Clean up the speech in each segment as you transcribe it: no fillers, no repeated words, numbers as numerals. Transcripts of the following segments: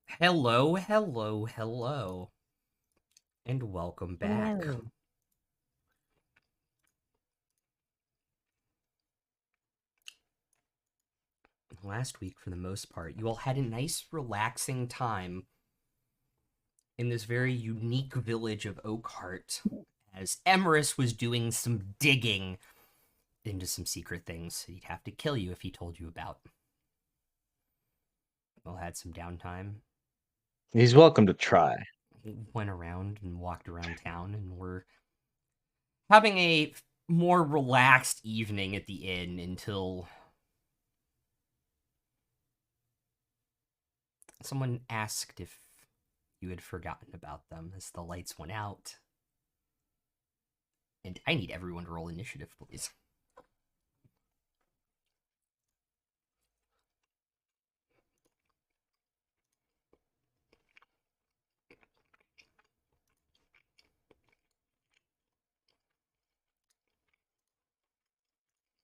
Hello, hello, hello, and welcome back. Hello. Last week, for the most part, you all had a nice, relaxing time in this very unique village of Oakhart as Emerus was doing some digging into some secret things he'd have to kill you if he told you about. We all had some downtime, He's welcome to try. went around and walked around town, and were having a more relaxed evening at the inn until someone asked if you had forgotten about them as the lights went out. And I need everyone to roll initiative, please.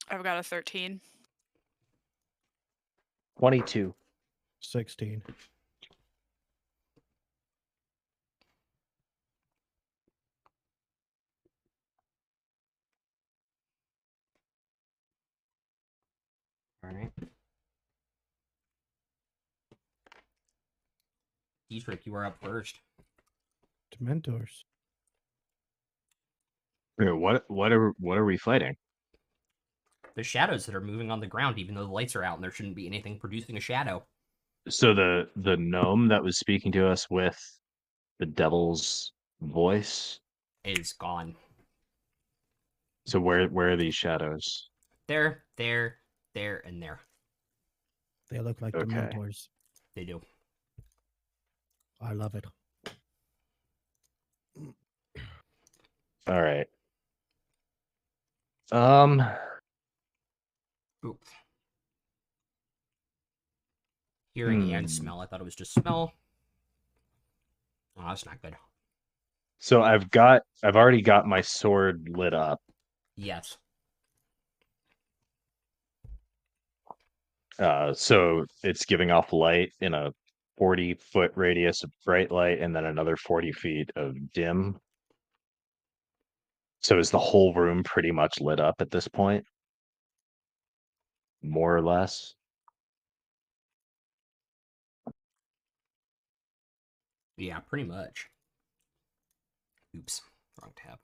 I've got a 13. 22. 16. All right. Dietrich, you are up first. Dementors. What are we fighting? The shadows that are moving on the ground, even though the lights are out, and there shouldn't be anything producing a shadow. So the gnome that was speaking to us with the devil's voice. Is gone. So where are these shadows? There, and there. They look like Okay. Dementors. They do. I love it. All right. Oop. Hearing and Hmm. smell. I thought it was just smell. Oh, that's not good. So I've already got my sword lit up. Yes. So it's giving off light in a 40-foot radius of bright light and then another 40 feet of dim. So is the whole room pretty much lit up at this point? More or less? Yeah, pretty much. Oops. Wrong tab.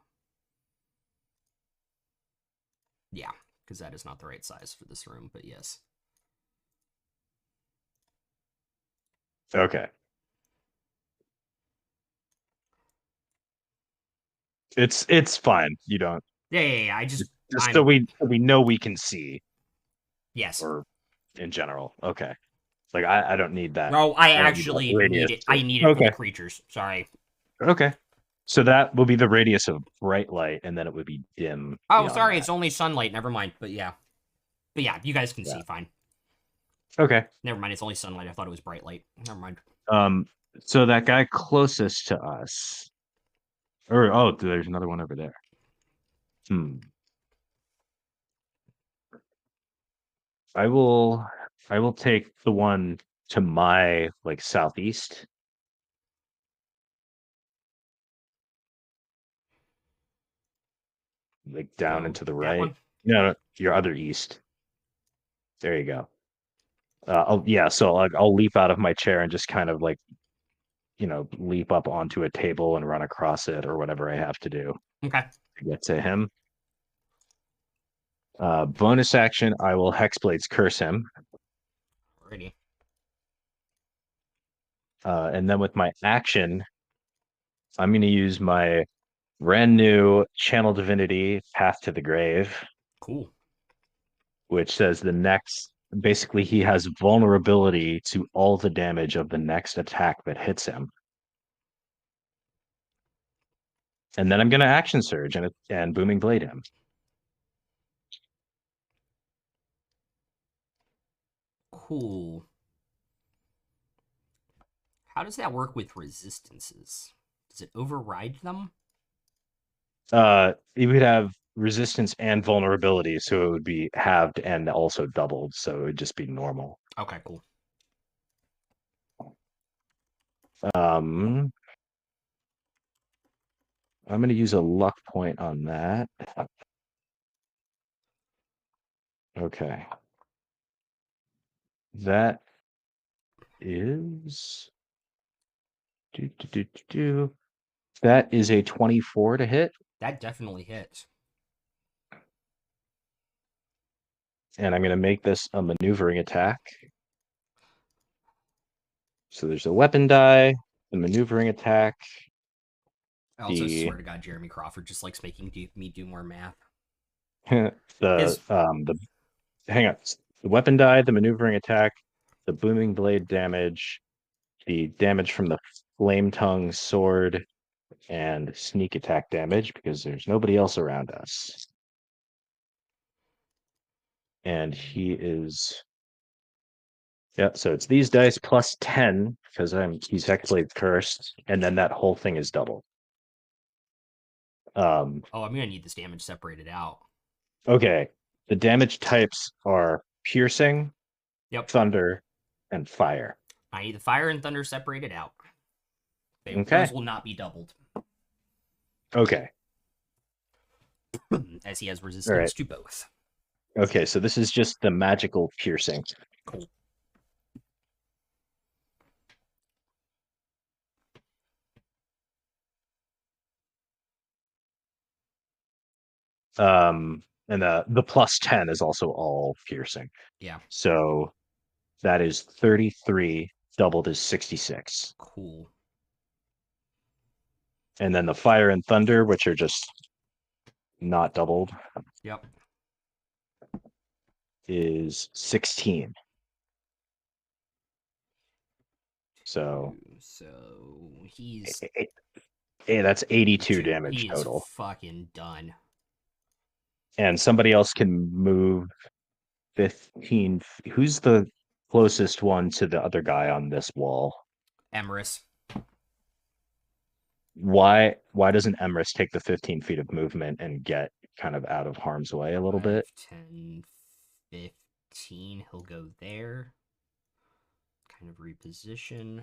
Yeah, because that is not the right size for this room, but yes. Okay. It's fine. You don't Yeah. I just I'm, so we know we can see, yes. or in general. Okay. Like I don't need that. No, I I don't need that actually radius. need it. I need it for the Okay. creatures. Sorry. Okay. So that will be the radius of bright light, and then it would be dim Oh, beyond sorry, that. it's only sunlight. Never mind. But yeah, you guys can Yeah. see fine. Okay. Never mind. It's only sunlight. I thought it was bright light. Never mind. So that guy closest to us, or there's another one over there. I will take the one to my like southeast. Like down So and to the that right. one. No, your other east. There you go. So I'll leap out of my chair and just kind of like, leap up onto a table and run across it or whatever I have to do Okay. to get to him. Bonus action, I will Hexblades curse him. Alrighty. And then with my action, I'm going to use my brand new Channel Divinity Path to the Grave, Cool. which says basically he has vulnerability to all the damage of the next attack that hits him. And then I'm going to action surge and booming blade him. Cool. How does that work with resistances? Does it override them? You would have resistance and vulnerability, so it would be halved and also doubled, so it would just be normal. Okay. Cool. I'm going to use a luck point on that. Okay. That is that is a 24 to hit, That definitely hits. and I'm going to make this a maneuvering attack. So there's a weapon die, the maneuvering attack. I also The swear to God, Jeremy Crawford just likes making me do more math. the hang on. The weapon die, the maneuvering attack, the booming blade damage, the damage from the flame tongue sword, and sneak attack damage because there's nobody else around us. And he is so it's these dice plus 10 because he's Hexblade cursed, and then that whole thing is doubled. Oh, I'm gonna need this damage separated out. Okay. The damage types are piercing, Yep. thunder, and fire. I need the fire and thunder separated out. Okay. Those will not be doubled. Okay. As he has resistance to both. Okay, so this is just the magical piercing. Cool. And the plus 10 is also all piercing. Yeah. So that is 33 doubled is 66. Cool. And then the fire and thunder, which are just not doubled, Yep. is 16. So he's hey, that's 82 damage he total. is fucking done. And somebody else can move 15. Who's the closest one to the other guy on this wall? Emerus. Why doesn't Emrys take the 15 feet of movement and get kind of out of harm's way a little 5, bit? 10, 15. He'll go there. Kind of reposition.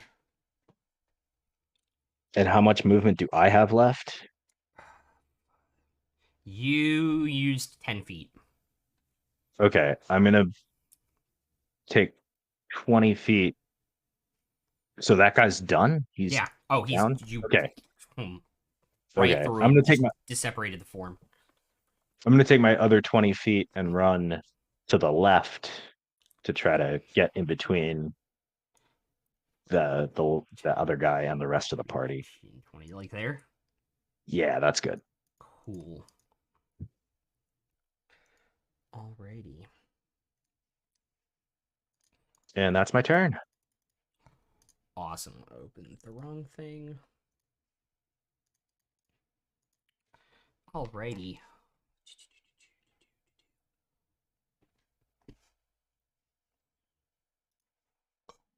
And how much movement do I have left? You used 10 feet. Okay, I'm gonna take 20 feet. So that guy's done? He's down? Okay. Right Okay. through I'm him, gonna take my just separated the form. I'm gonna take my other 20 feet and run to the left to try to get in between the other guy and the rest of the party. 20, like there? Yeah, that's good. Cool. Alrighty. And that's my turn. Awesome. Opened the wrong thing. Alrighty.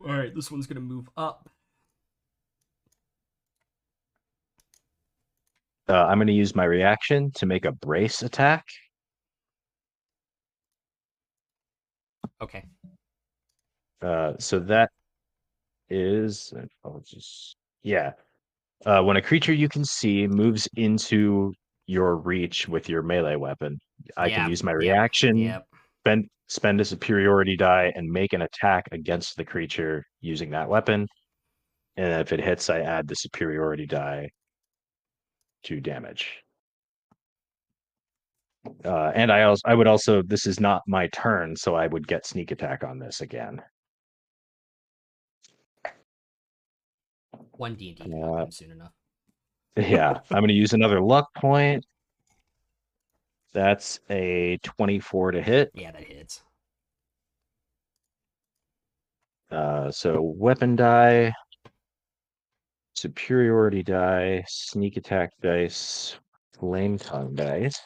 Alright, this one's gonna move up. I'm going to use my reaction to make a brace attack. Okay. So that is, I'll just, yeah. When a creature you can see moves into your reach with your melee weapon, I can use my reaction, spend a superiority die, and make an attack against the creature using that weapon. And if it hits, I add the superiority die to damage. And I would also, this is not my turn, so I would get sneak attack on this again. One D&D can happen soon enough. Yeah, I'm going to use another luck point. That's a 24 to hit. Yeah, that hits. So weapon die, superiority die, sneak attack dice, flame tongue dice.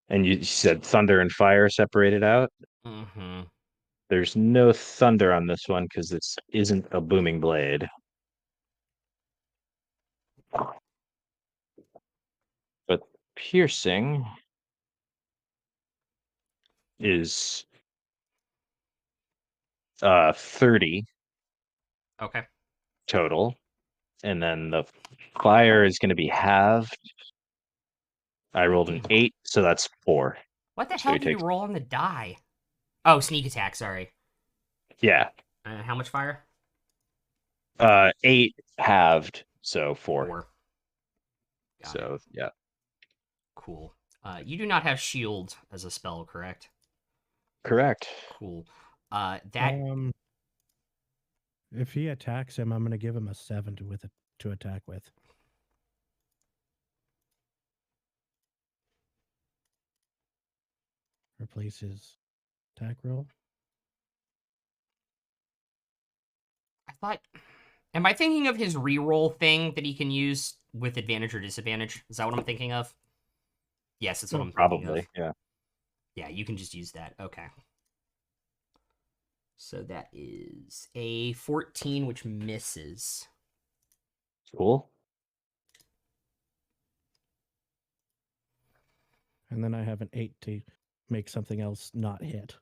And you said thunder and fire separated out? Mm-hmm. There's no thunder on this one because this isn't a booming blade. But piercing is 30. Okay. total. And then the fire is going to be halved. I rolled an 8, so that's 4. What the So hell he did you takes- roll on the die? Oh, sneak attack, sorry. Yeah. How much fire? 8 halved, so 4. 4. Got it. So yeah. Cool. You do not have shield as a spell, correct? Correct. Cool. That If he attacks him, I'm gonna give him a 7 to attack with. Replace his attack roll. I thought. Am I thinking of his reroll thing that he can use with advantage or disadvantage? Is that what I'm thinking of? Yes, that's what I'm thinking Probably. of. Yeah. Yeah, you can just use that. Okay. So that is a 14, which misses. Cool. And then I have an 8 to make something else not hit.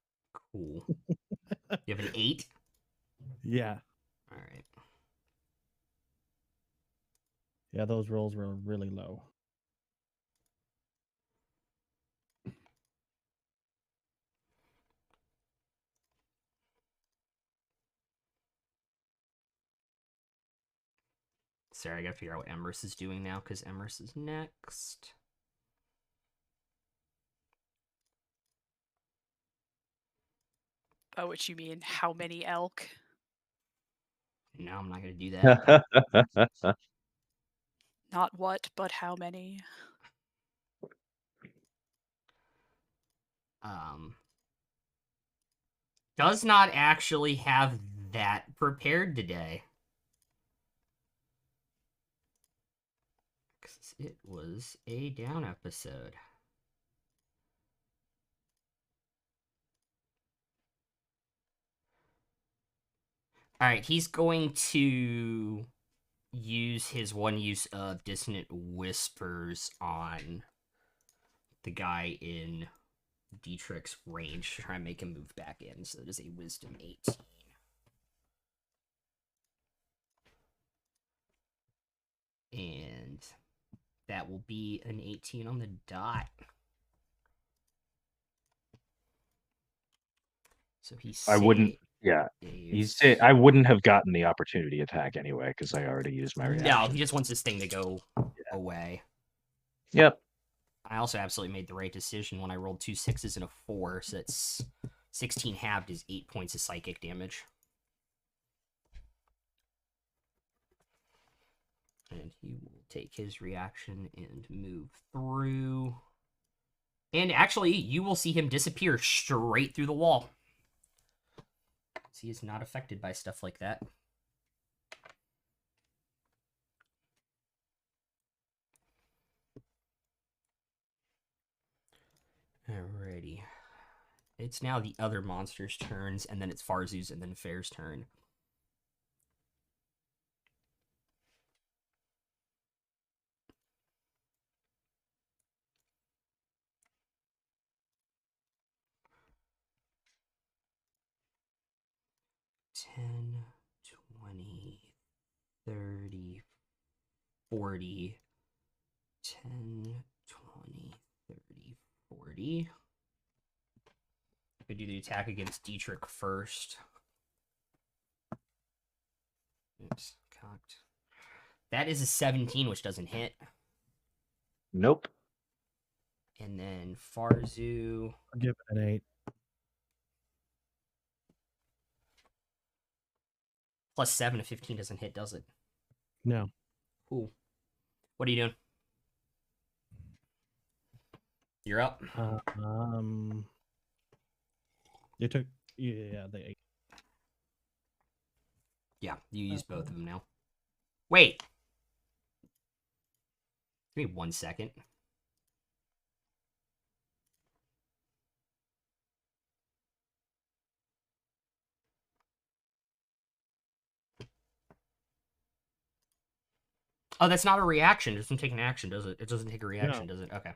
Cool. You have an 8? Yeah. All right. Yeah, those rolls were really low. Sorry, I gotta figure out what Emrys is doing now, because Emrys is next. By which you mean how many elk? No, I'm not gonna do that. Not what, but how many? Does not actually have that prepared today. 'Cause it was a down episode. Alright, he's going to use his one use of Dissonant Whispers on the guy in Dietrich's range to try and make him move back in. So it is a Wisdom 18. And that will be an 18 on the dot. So I wouldn't. Yeah. I wouldn't have gotten the opportunity attack anyway because I already used my reaction. No, he just wants this thing to go away. Yep. I also absolutely made the right decision when I rolled 2 6s and a 4, so that's 16 halved is 8 points of psychic damage. And he will take his reaction and move through. And actually, you will see him disappear straight through the wall. He is not affected by stuff like that. Alrighty. It's now the other monster's turns, and then it's Farzu's, and then Fair's turn. $10, $20, $30, $40, $10, $20, $30, $40. Could do the attack against Dietrich first. Oops, cocked. That is a 17, which doesn't hit. Nope. And then Farzu. I'll give it an 8. Plus 7 to 15 doesn't hit, does it? No. Cool. What are you doing? You're up. You took the 8. Yeah, you use both of them now. Wait. Give me 1 second. Oh, that's not a reaction. It doesn't take an action, does it? It doesn't take a reaction, does it? Okay.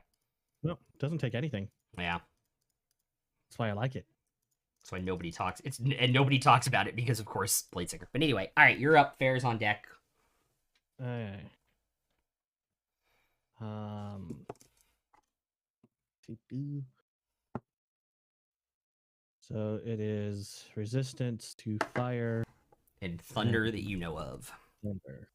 No, it doesn't take anything. Yeah. That's why I like it. That's why nobody talks. And nobody talks about it because, of course, Bladesinger. But anyway, all right, you're up. Fair's on deck. Okay. doo-doo. So it is resistance to fire And thunder that you know of. thunder.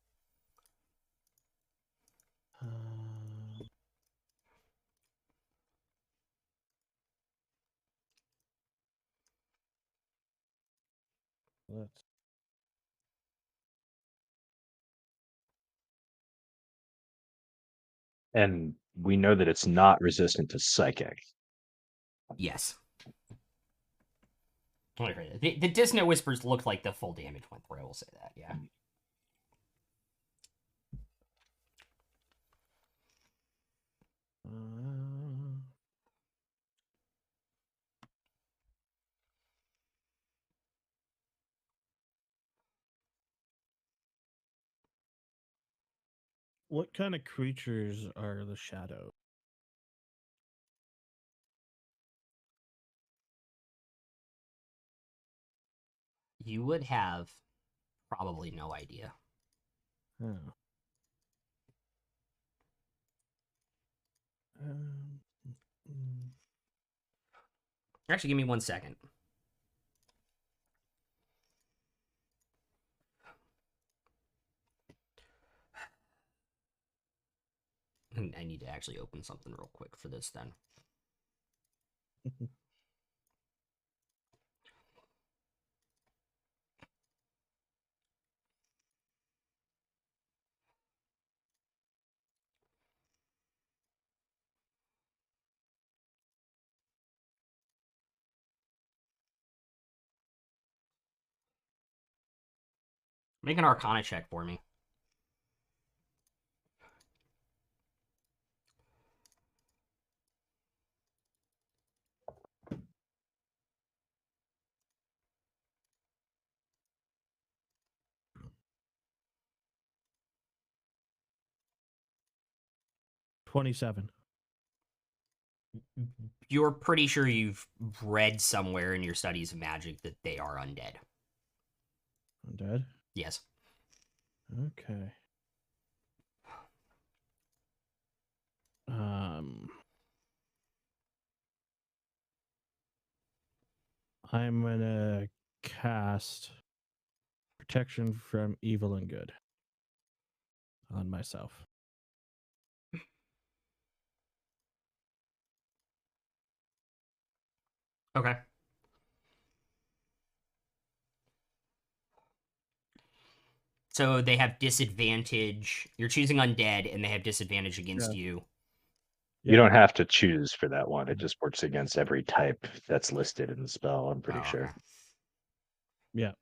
Let's And we know that it's not resistant to psychic. Yes. The Dissonant Whispers looked like the full damage went through. I will say that, yeah. What kind of creatures are the shadow? You would have probably no idea. Oh. Mm. Actually, give me 1 second. I need to actually open something real quick for this then. Make an Arcana check for me. $27. You're pretty sure you've read somewhere in your studies of magic that they are undead. Undead? Yes. Okay. I'm gonna cast protection from evil and good on myself. Okay. So they have disadvantage. You're choosing undead, and they have disadvantage against you. You don't have to choose for that one. It just works against every type that's listed in the spell, I'm pretty Oh, sure. okay. Yeah.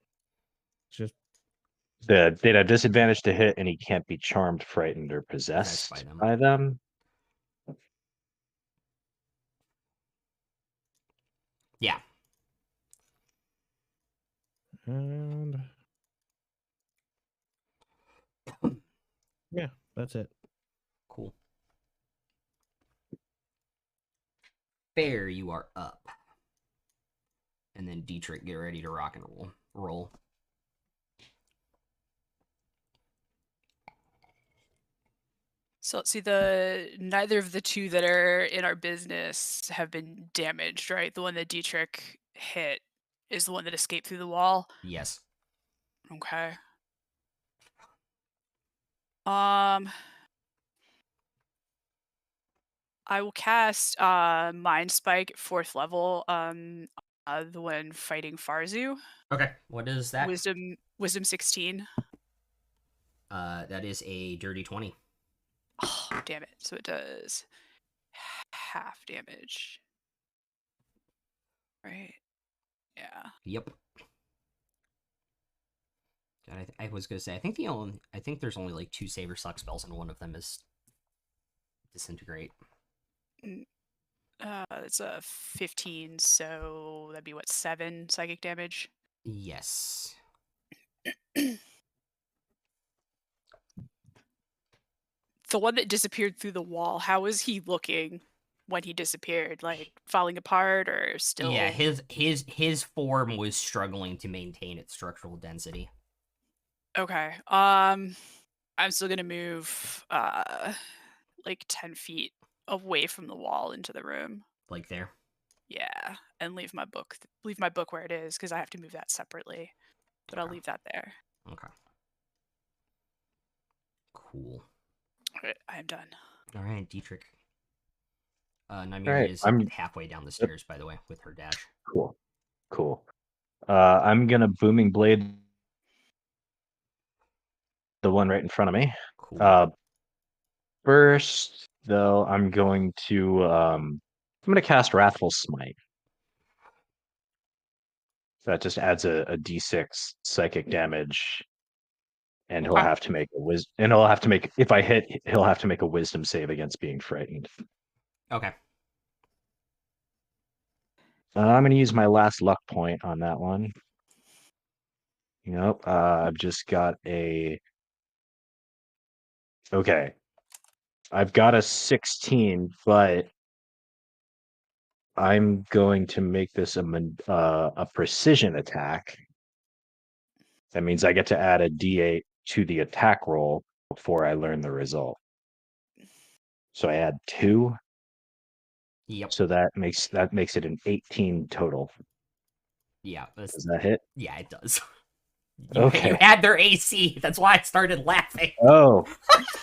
Just They'd have disadvantage to hit, and he can't be charmed, frightened, or Possessed possessed by by them. Yeah. and yeah, that's it. Cool. Fair, you are up. And then Dietrich, get ready to rock and roll. So let's see, neither of the two that are in our business have been damaged, right? The one that Dietrich hit is the one that escaped through the wall. Yes. Okay. I will cast Mind Spike at 4th level. The one fighting Farzu. Okay. What is that? Wisdom 16. That is a dirty 20. Oh, damn it. So it does half damage. Right. Yeah. Yep. God, I was gonna say I think there's only like 2 Saber Suck spells, and one of them is Disintegrate. It's a 15, so that'd be what, 7 psychic damage? Yes. The one that disappeared through the wall, how is he looking? when he disappeared? Like falling apart or still? Yeah, his form was struggling to maintain its structural density. Okay. I'm still gonna move like 10 feet away from the wall into the room. Like there. Yeah, and leave my book where it is because I have to move that separately. But I'll Okay. leave that there. Okay. Cool. Alright, I am done. All right, Dietrich. Nymeria Alright, is I'm- halfway down the stairs, by the way, with her dash. Cool. I'm gonna booming blade the one right in front of me. Cool. First, though, I'm going to cast Wrathful Smite. That just adds a d6 psychic damage, and he'll Okay. have to make he'll have to make, if I hit, he'll have to make a Wisdom save against being frightened. Okay. I'm going to use my last luck point on that one. Nope. I've just got a. Okay. I've got a 16, but I'm going to make this a precision attack. That means I get to add a d8 to the attack roll before I learn the result. So I add 2. Yep. So that makes it an 18 total. Yeah. Does that hit? Yeah, it does. Okay. You had their AC. That's why I started laughing. Oh,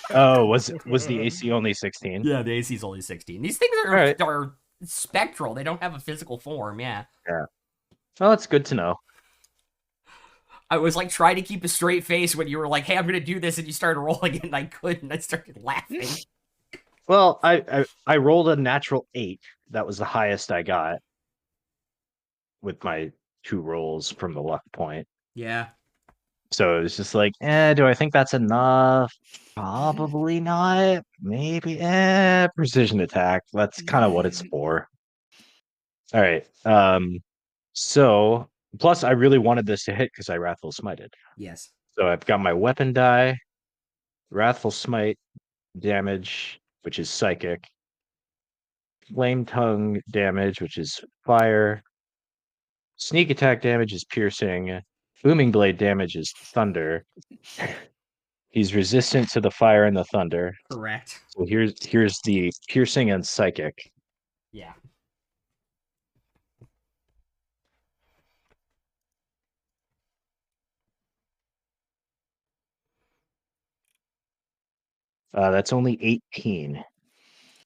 was the AC only 16? Yeah, the AC is only 16. These things are, Alright. are spectral. They don't have a physical form. Yeah. Well, that's good to know. I was like trying to keep a straight face when you were like, "Hey, I'm gonna do this," and you started rolling it, and I couldn't. I started laughing. Well, I rolled a natural 8. That was the highest I got with my 2 rolls from the luck point. Yeah. So it was just like, do I think that's enough? Probably not. Maybe, precision attack. That's kind of what it's for. All right. So plus I really wanted this to hit because I Wrathful Smited. Yes. So I've got my weapon die, Wrathful Smite damage, which is psychic, Flame Tongue damage, which is fire, sneak attack damage is piercing, booming blade damage is thunder. He's resistant to the fire and the thunder. Correct. So here's the piercing and psychic. Yeah. That's only 18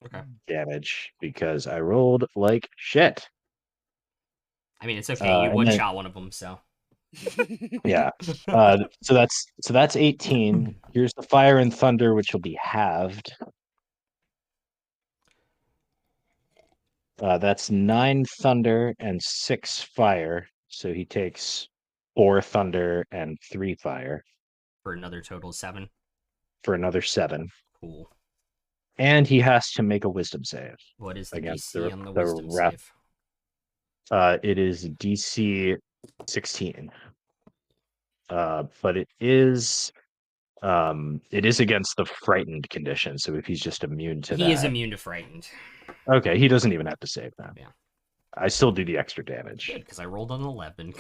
Okay. damage because I rolled like shit. I mean, it's okay. You and one then- shot one of them, so. Yeah. So that's 18. Here's the fire and thunder, which will be halved. That's 9 thunder and 6 fire. So he takes 4 thunder and 3 fire For another total of 7. for another 7. Cool. And he has to make a wisdom save. What is the Against DC the- on the the wisdom wrath- save? It is DC 16. But it is against the frightened condition. So if he's just immune to that, He is immune to frightened. okay, he doesn't even have to save that. Yeah. I still do the extra damage. Good, because I rolled an 11.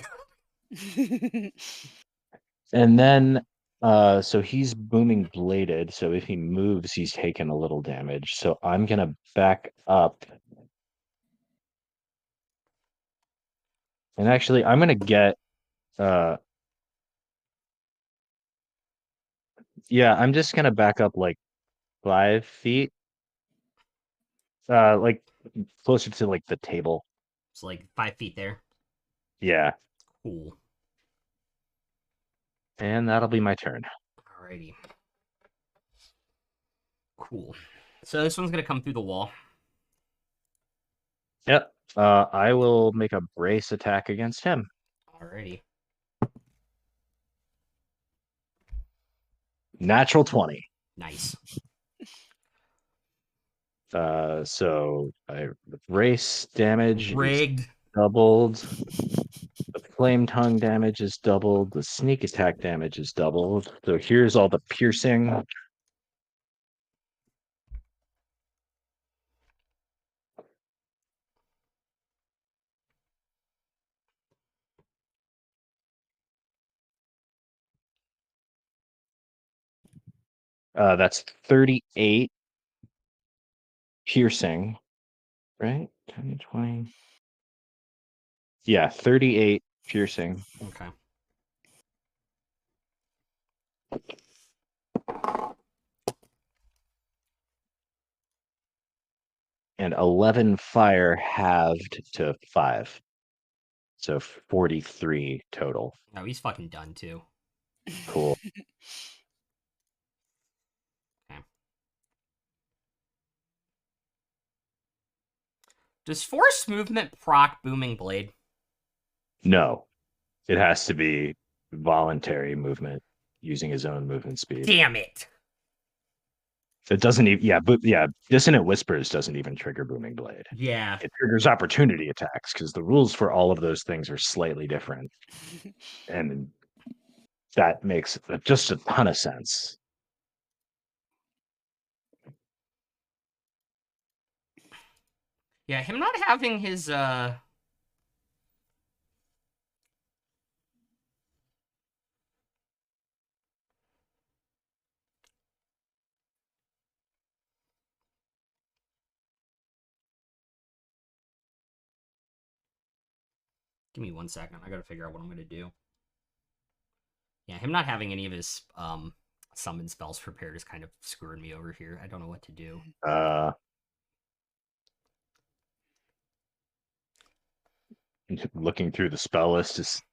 And then so he's booming bladed, so if he moves, he's taken a little damage. So I'm gonna back up. And actually I'm gonna get yeah, I'm just gonna back up like 5 feet. Like closer to like the table. It's like 5 feet there. Yeah. Cool. And that'll be my turn. Alrighty. Cool. So this one's gonna come through the wall. Yep. I will make a brace attack against him. Alrighty. Natural 20. Nice. So the brace damage is Rigged. doubled. The flame tongue damage is doubled. The sneak attack damage is doubled. So here's all the piercing. That's 38 piercing, right? 10, 20. Yeah, 38 piercing. Okay. And 11 fire halved to 5. So 43 total. Oh, he's fucking done too. Cool. Does forced movement proc Booming Blade? No, it has to be voluntary movement using his own movement speed. Damn it. It doesn't even, Dissonant Whispers doesn't even trigger Booming Blade. Yeah. It triggers opportunity attacks because the rules for all of those things are slightly different. And that makes just a ton of sense. Yeah, him not having his Give me 1 second. I gotta figure out what I'm gonna do. Yeah, him not having any of his summon spells prepared is kind of screwing me over here. I don't know what to do. Looking through the spell list is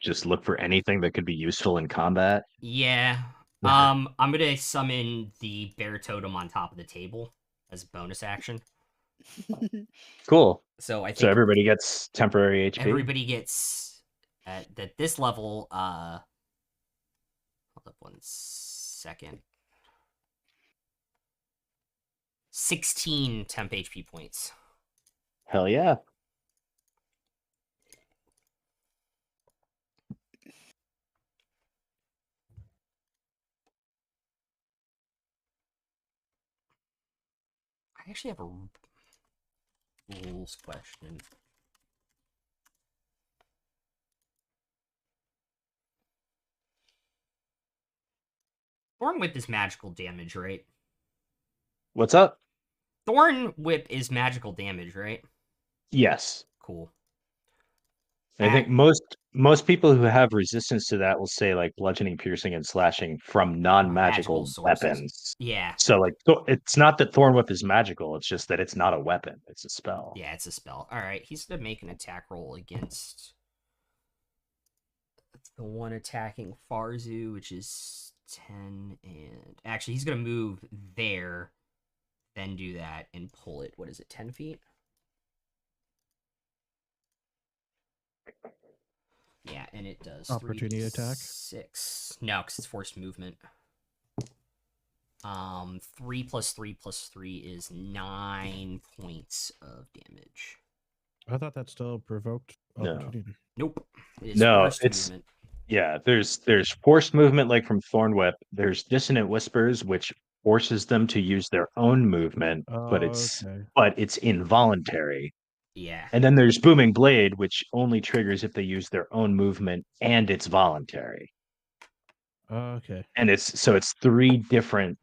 just look for anything that could be useful in combat. Yeah. I'm gonna summon the bear totem on top of the table as a bonus action. Cool. So I think So everybody gets temporary HP. everybody gets at this level. Hold up 1 second. 16 temp HP points. Hell yeah. I actually have a rules question. Thorn Whip is magical damage, right? What's up? Thorn Whip is magical damage, right? Yes. Cool. I think most people who have resistance to that will say like bludgeoning, piercing, and slashing from non-magical Magical sources. weapons. Yeah. So like it's not that Thorn Whip is magical, it's just that it's not a weapon, it's a spell. Yeah, it's a spell. Alright, he's gonna make an attack roll against the one attacking Farzu, which is 10, and actually he's gonna move there, then do that and pull it. What is it, 10 feet? Yeah, and it does Opportunity attack? 6. No, because it's forced movement. 3 plus 3 plus 3 is 9 points of damage. I thought that still provoked No. opportunity. Nope. It is No, forced it's- movement. Yeah, there's forced movement like from Thorn Whip. There's Dissonant Whispers, which forces them to use their own movement, but it's involuntary. Yeah. And then there's Booming Blade, which only triggers if they use their own movement and it's voluntary. Okay. And it's 3 different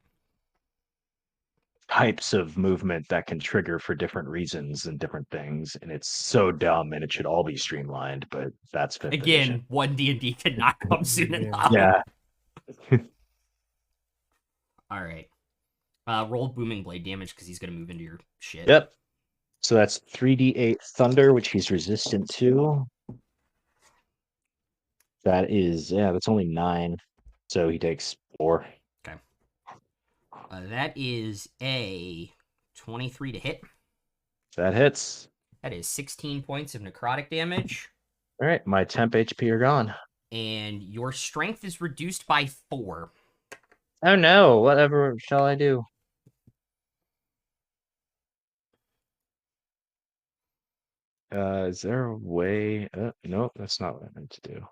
types of movement that can trigger for different reasons and different things. And it's so dumb and it should all be streamlined, but that's 5th edition. Again, one D&D could not come soon enough. Yeah. All right. Roll Booming Blade damage because he's gonna move into your shit. Yep. So that's 3d8 thunder, which he's resistant to. That is, that's only 9. So he takes 4. That is a 23 to hit. That hits. That is 16 points of necrotic damage. All right, my temp HP are gone. And your strength is reduced by 4. Oh no, whatever shall I do? Is there a way? No, that's not what I meant to do.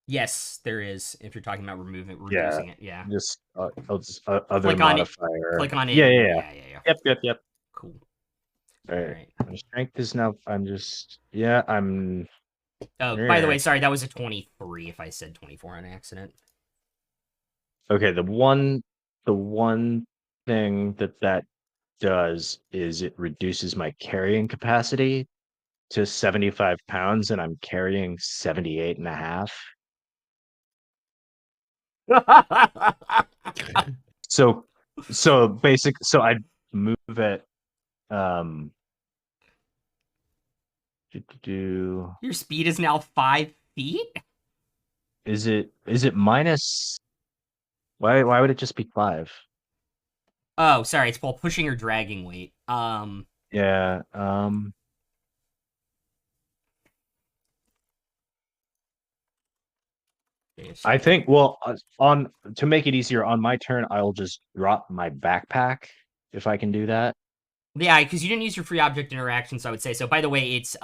Yes, there is. If you're talking about reducing it, yeah. Just other Click on it. modifier. Click on it. Yeah. Yep. Cool. All right. My strength is now. I'm. Oh, by the way, sorry, that was a 23 if I said 24 on accident. Okay, the one thing that does is it reduces my carrying capacity to 75 pounds, and I'm carrying 78 and a half. So so I'd move it um do Your speed is now 5 feet? is it minus why would it just be 5? Oh, sorry, it's while pushing or dragging weight. Yeah, I think well on to make it easier on my turn I'll just drop my backpack if I can do that. Yeah, because you didn't use your free object interaction, so I would say so. By the way, it's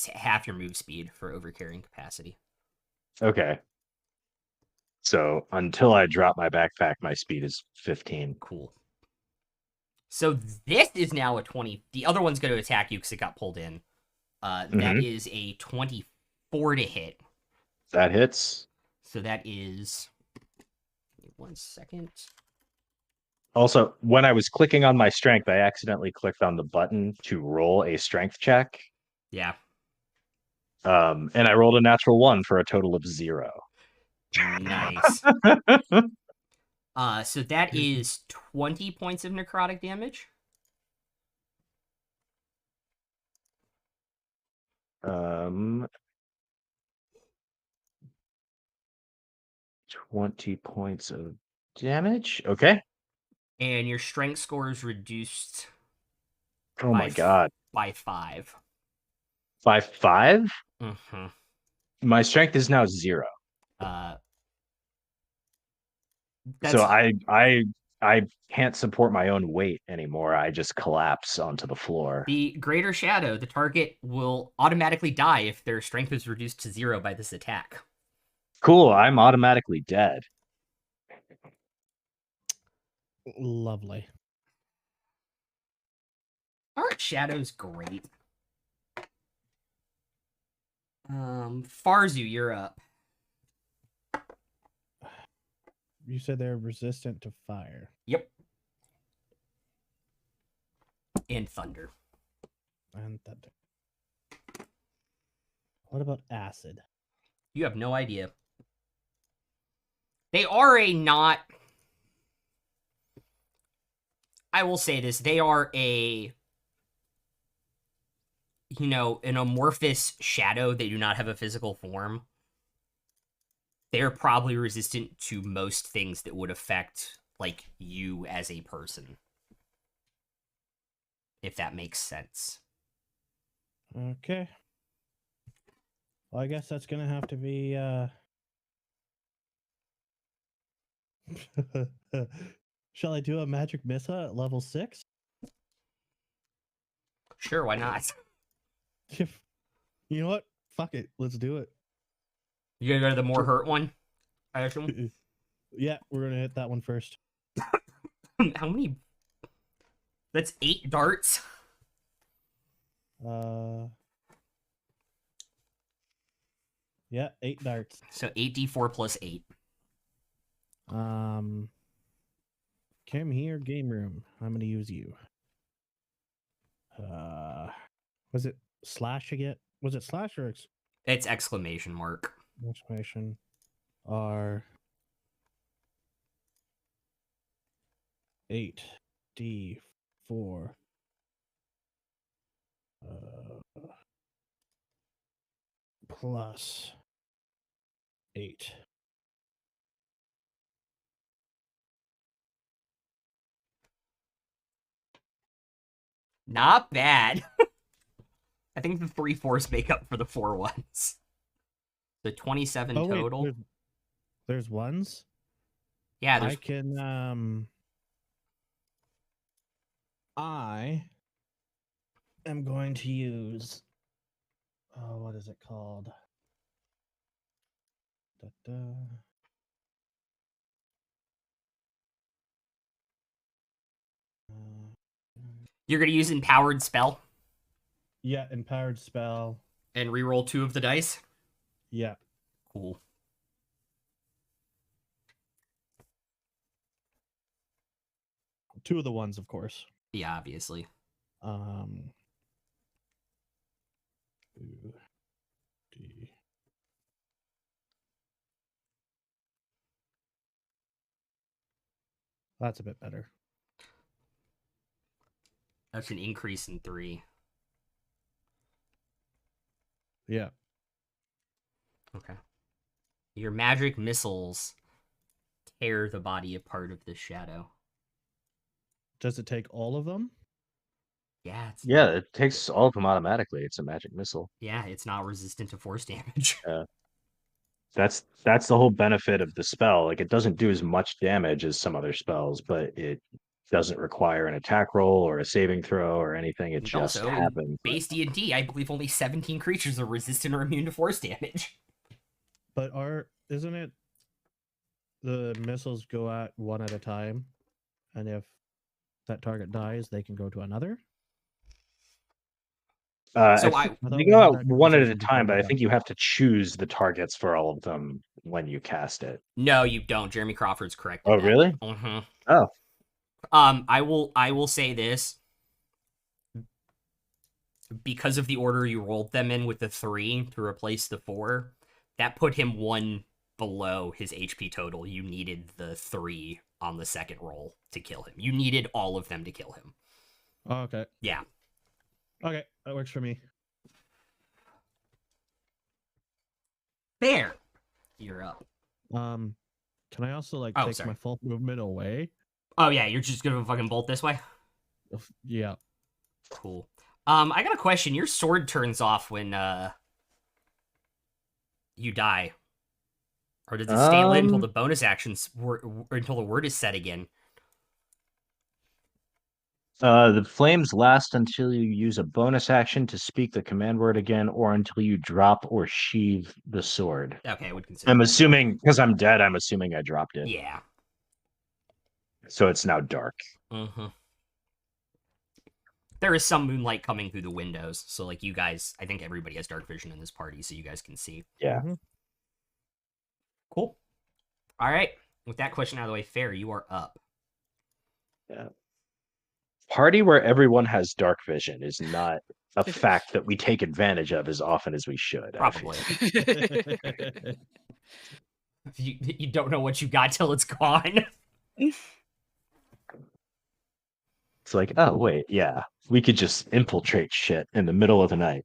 half your move speed for overcarrying capacity. Okay. So until I drop my backpack my speed is 15. Cool. So this is now a 20. The other one's going to attack you because it got pulled in. That is a 24 to hit. That hits. So that is. Give me 1 second. Also, when I was clicking on my strength, I accidentally clicked on the button to roll a strength check. Yeah. And I rolled a natural 1 for a total of 0. Nice. So that is 20 points of necrotic damage. Um, 20 points of damage. Okay. And your strength score is reduced Oh by my god. by 5. By 5? Mm-hmm. My strength is now 0. That's So I can't support my own weight anymore. I just collapse onto the floor. the greater shadow. The target will automatically die if their strength is reduced to 0 by this attack. Cool, I'm automatically dead. Lovely. Aren't shadows great? Farzu, you're up. You said they're resistant to fire Yep. And thunder. and thunder. What about acid? You have no idea. They are a not. I will say this. They are a. An amorphous shadow. They do not have a physical form. They're probably resistant to most things that would affect, like, you as a person. If that makes sense. Okay. Well, I guess that's gonna have to be. Shall I do a magic missa at level 6? Sure, why not? You know what? Fuck it. Let's do it. You gonna go to the more hurt one? I assume. Yeah, we're gonna hit that one first. How many? That's 8 darts. Yeah, 8 darts. So 8d4 plus 8. Come here, game room. I'm gonna use you. Was it slash again? Was it slash or It's exclamation mark. exclamation? R 8d4 plus 8. Not bad. I think the 3 4s make up for the 4 1s. The 27 Oh, wait, total. there's ones? Yeah, I there's can I am going to use what is it called? You're gonna use empowered spell Yeah, empowered spell. and reroll 2 of the dice. Yeah. Cool. 2 of the ones, of course. Yeah, obviously. 2D. That's a bit better. That's an increase in 3. Yeah. Okay. Your magic missiles tear the body apart of this shadow. Does it take all of them? Yeah, it's Yeah, it takes all of them automatically. It's a magic missile. it's not resistant to force damage. That's the whole benefit of the spell. Like, it doesn't do as much damage as some other spells, but it doesn't require an attack roll or a saving throw or anything. It And just also, in happens. base D&D, I believe only 17 creatures are resistant or immune to force damage. But isn't it the missiles go at one at a time, and if that target dies, they can go to another? So I I- think I they thought go out that one at a conversation time, but I before think you have to choose the targets for all of them when you cast it. No, you don't. Jeremy Crawford's correct. Oh, really? Mm-hmm. Oh. I will say this. Because of the order you rolled them in with the 3 to replace the 4, that put him 1 below his HP total. You needed the 3 on the second roll to kill him. You needed all of them to kill him. Oh, okay. Yeah. Okay, that works for me. There. You're up. Can I also Oh, take sorry. my full movement away? Oh yeah, you're just gonna fucking bolt this way? Yeah. Cool. I got a question. Your sword turns off when you die. Or does it stay lit until the bonus actions until the word is said again? The flames last until you use a bonus action to speak the command word again, or until you drop or sheathe the sword. Okay, I would consider. I'm assuming, because I'm dead, I'm assuming I dropped it. Yeah. So it's now dark. Mm-hmm. There is some moonlight coming through the windows, so like you guys, I think everybody has dark vision in this party, so you guys can see. Yeah. Mhm. Cool. All right. With that question out of the way, Fair, you are up. Yeah. Party where everyone has dark vision is not a fact that we take advantage of as often as we should. I feel. Probably. You don't know what you got till it's gone. It's like, oh wait, yeah, we could just infiltrate shit in the middle of the night.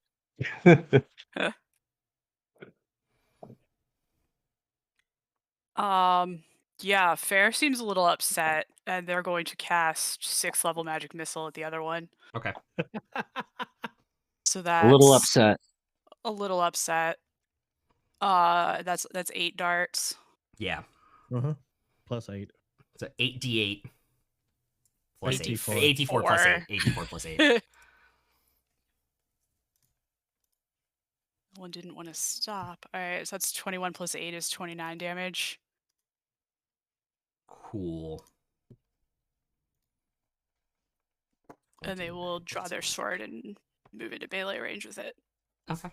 Yeah, Fair seems a little upset, and they're going to cast 6th level magic missile at the other one. Okay. So that's A little upset. A little upset. That's 8 darts. Yeah. Plus 8. So 8d8 plus 8. 84. 84 plus 8. 84 plus 8. One didn't want to stop. All right, so that's 21 plus 8 is 29 damage. Cool. And they will draw their sword and move into melee range with it. Okay.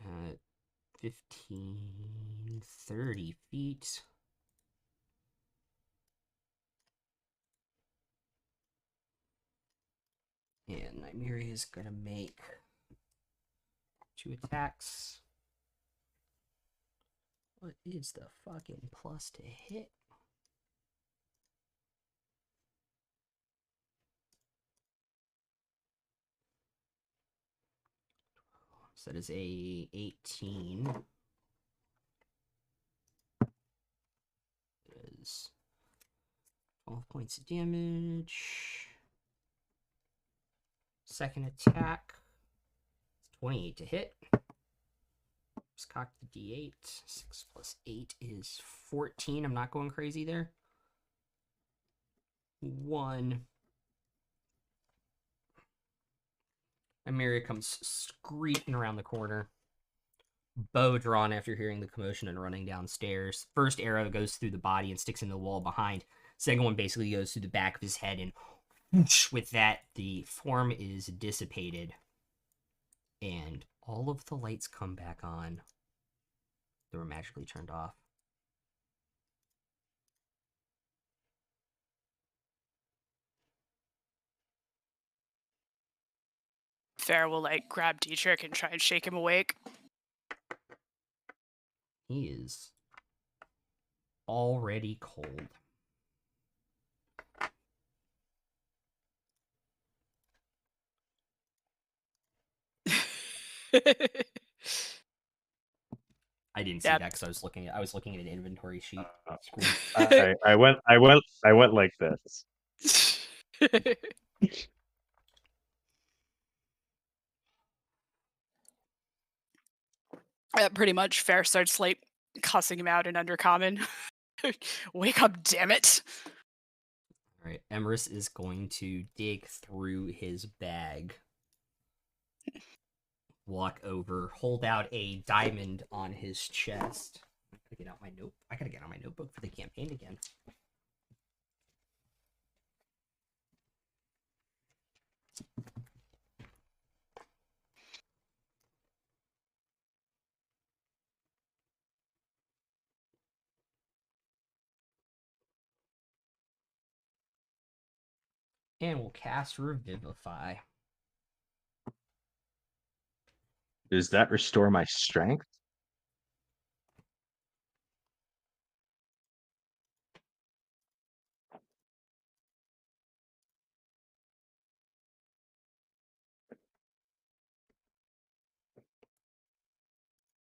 Uh, 15, 30 feet. And Nymeria is gonna make 2 attacks. What is the fucking plus to hit? So that is a 18. It is 12 points of damage. Second attack. 28 to hit. Just cock the d8. 6 plus 8 is 14. I'm not going crazy there. 1. Nymeria comes screeching around the corner. Bow drawn after hearing the commotion and running downstairs. First arrow goes through the body and sticks in the wall behind. Second one basically goes through the back of his head, and whoosh, with that, the form is dissipated. And All of the lights come back on. They were magically turned off. Fair will like grab Dietrich and try and shake him awake. He is already cold. I didn't see Yep. that because I was looking at an inventory sheet. I went like this. Pretty much Fair starts like cussing him out in Undercommon. Wake up, damn it. All right, Emerus is going to dig through his bag, walk over, hold out a diamond on his chest. I gotta get out my note. I gotta get out my notebook for the campaign again. And we'll cast Revivify. Does that restore my strength?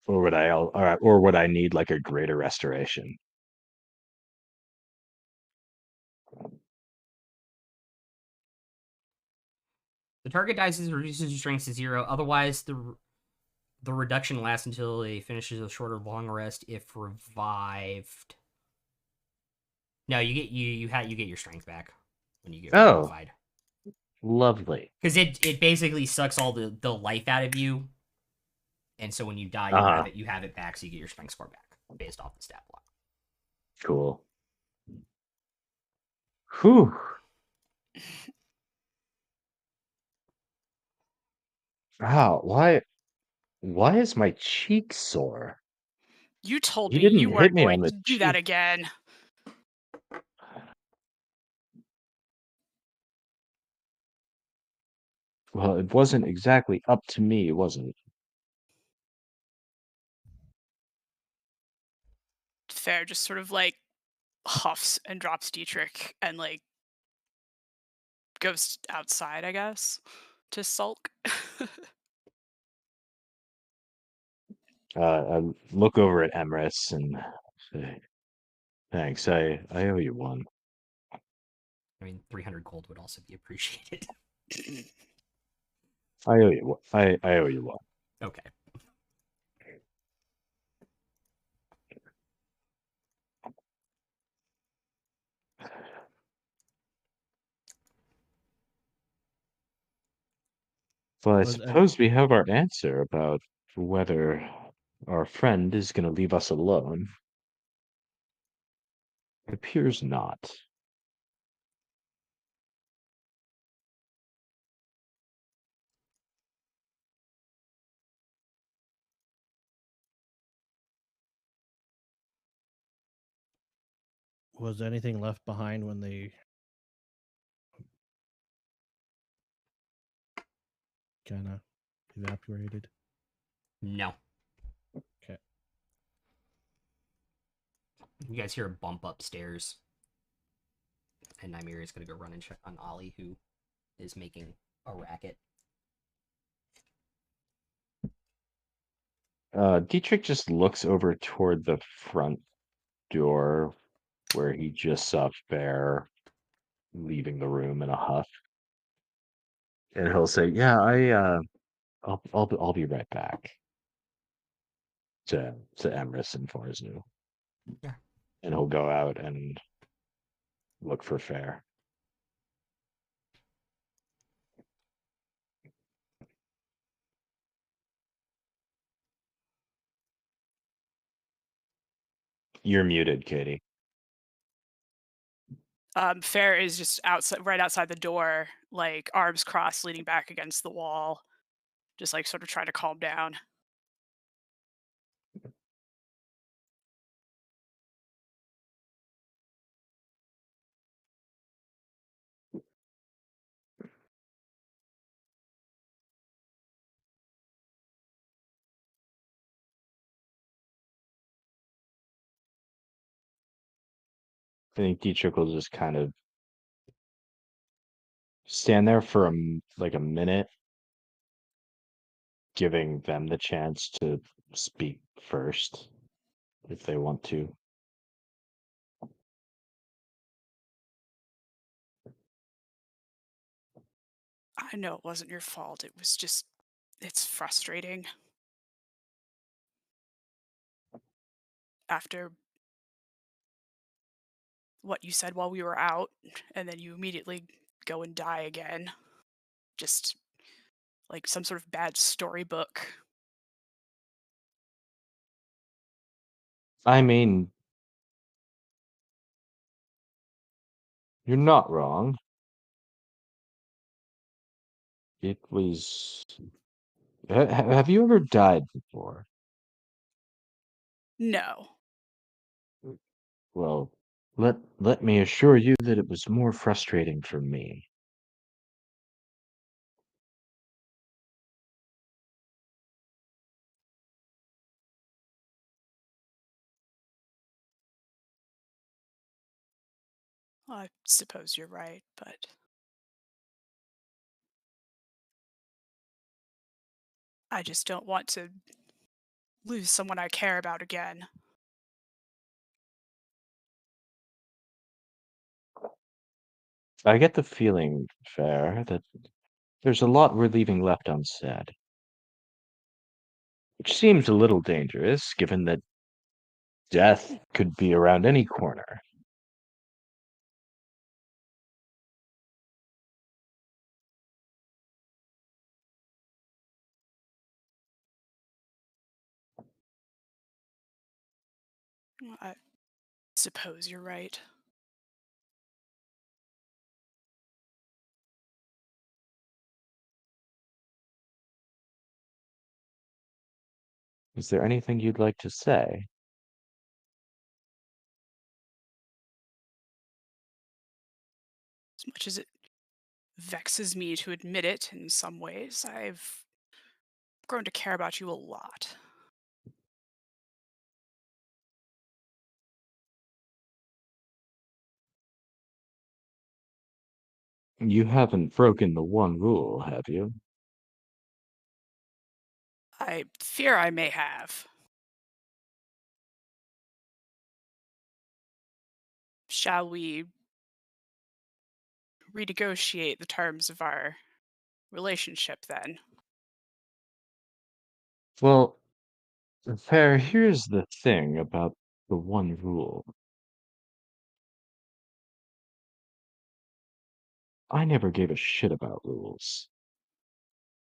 Or would or would I need like a greater restoration? The target dies reduces your strength to 0. Otherwise, the reduction lasts until it finishes a short or long rest if revived. No, you get you get your strength back when you get revivified. Lovely. Because it basically sucks all the life out of you, and so when you die, you have it back, so you get your strength score back based off the stat block. Cool. Whew. Wow, why is my cheek sore? You told He me you didn't hit weren't me going on to the do that cheek. again. Well, it wasn't exactly up to me, was it? Fair just sort of like huffs and drops Dietrich and like goes outside, I guess, to sulk. I look over at Emrys and say, "Thanks. I owe you one." I mean, 300 gold would also be appreciated. I owe you. I owe you one. Okay. Well, I Was any- suppose we have our answer about whether our friend is going to leave us alone. It appears not. Was anything left behind when they kind of evaporated? No. Okay. You guys hear a bump upstairs. And Nymeria is going to go run and check on Ollie, who is making a racket. Dietrich just looks over toward the front door where he just saw Fair leaving the room in a huff. And he'll say, "Yeah, I'll be right back." To Emrys and Forzu. Yeah. And he'll go out and look for Fair. You're muted, Katie. Fair is just outside, right outside the door, like arms crossed, leaning back against the wall, just like sort of try to calm down. I think Dietrich will just kind of stand there for like a minute, giving them the chance to speak first if they want to. I know it wasn't your fault. It was just, it's frustrating. After what you said while we were out, and then you immediately go and die again. Just like some sort of bad storybook. I mean, you're not wrong. It was. Have you ever died before? No. Well, let me assure you that it was more frustrating for me. I suppose you're right, but I just don't want to lose someone I care about again. I get the feeling, Fair, that there's a lot we're leaving left unsaid. Which seems a little dangerous, given that death could be around any corner. I suppose you're right. Is there anything you'd like to say? As much as it vexes me to admit it in some ways, I've grown to care about you a lot. You haven't broken the one rule, have you? I fear I may have. Shall we renegotiate the terms of our relationship then? Well, Fair, here's the thing about the one rule. I never gave a shit about rules.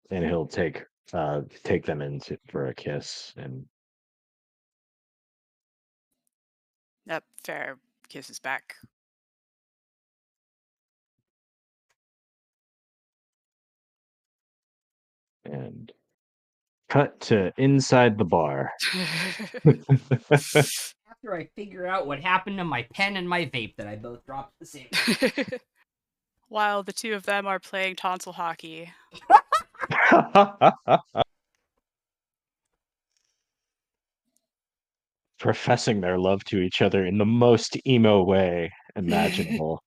And he'll take them into for a kiss and Yep, fair. Kisses back. and cut to inside the bar. After I figure out what happened to my pen and my vape that I both dropped at the same time. While the two of them are playing tonsil hockey. Professing their love to each other in the most emo way imaginable.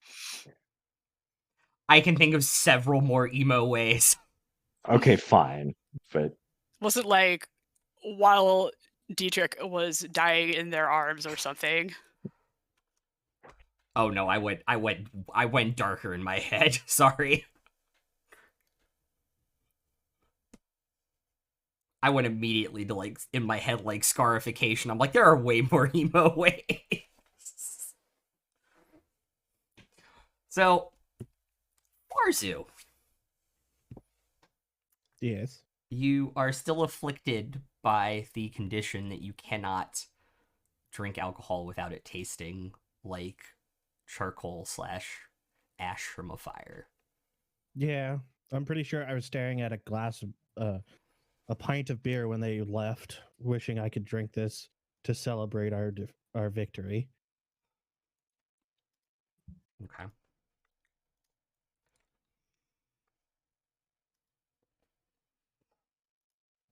I can think of several more emo ways. Okay, fine, but Was it like while Dietrich was dying in their arms or something? Oh no, I went darker in my head. Sorry. I went immediately to like in my head like scarification. I'm like, there are way more emo ways. So, Marzu, Yes. you are still afflicted by the condition that you cannot drink alcohol without it tasting like charcoal / ash from a fire. Yeah. I'm pretty sure I was staring at a glass of a pint of beer when they left, wishing I could drink this to celebrate our victory. Okay.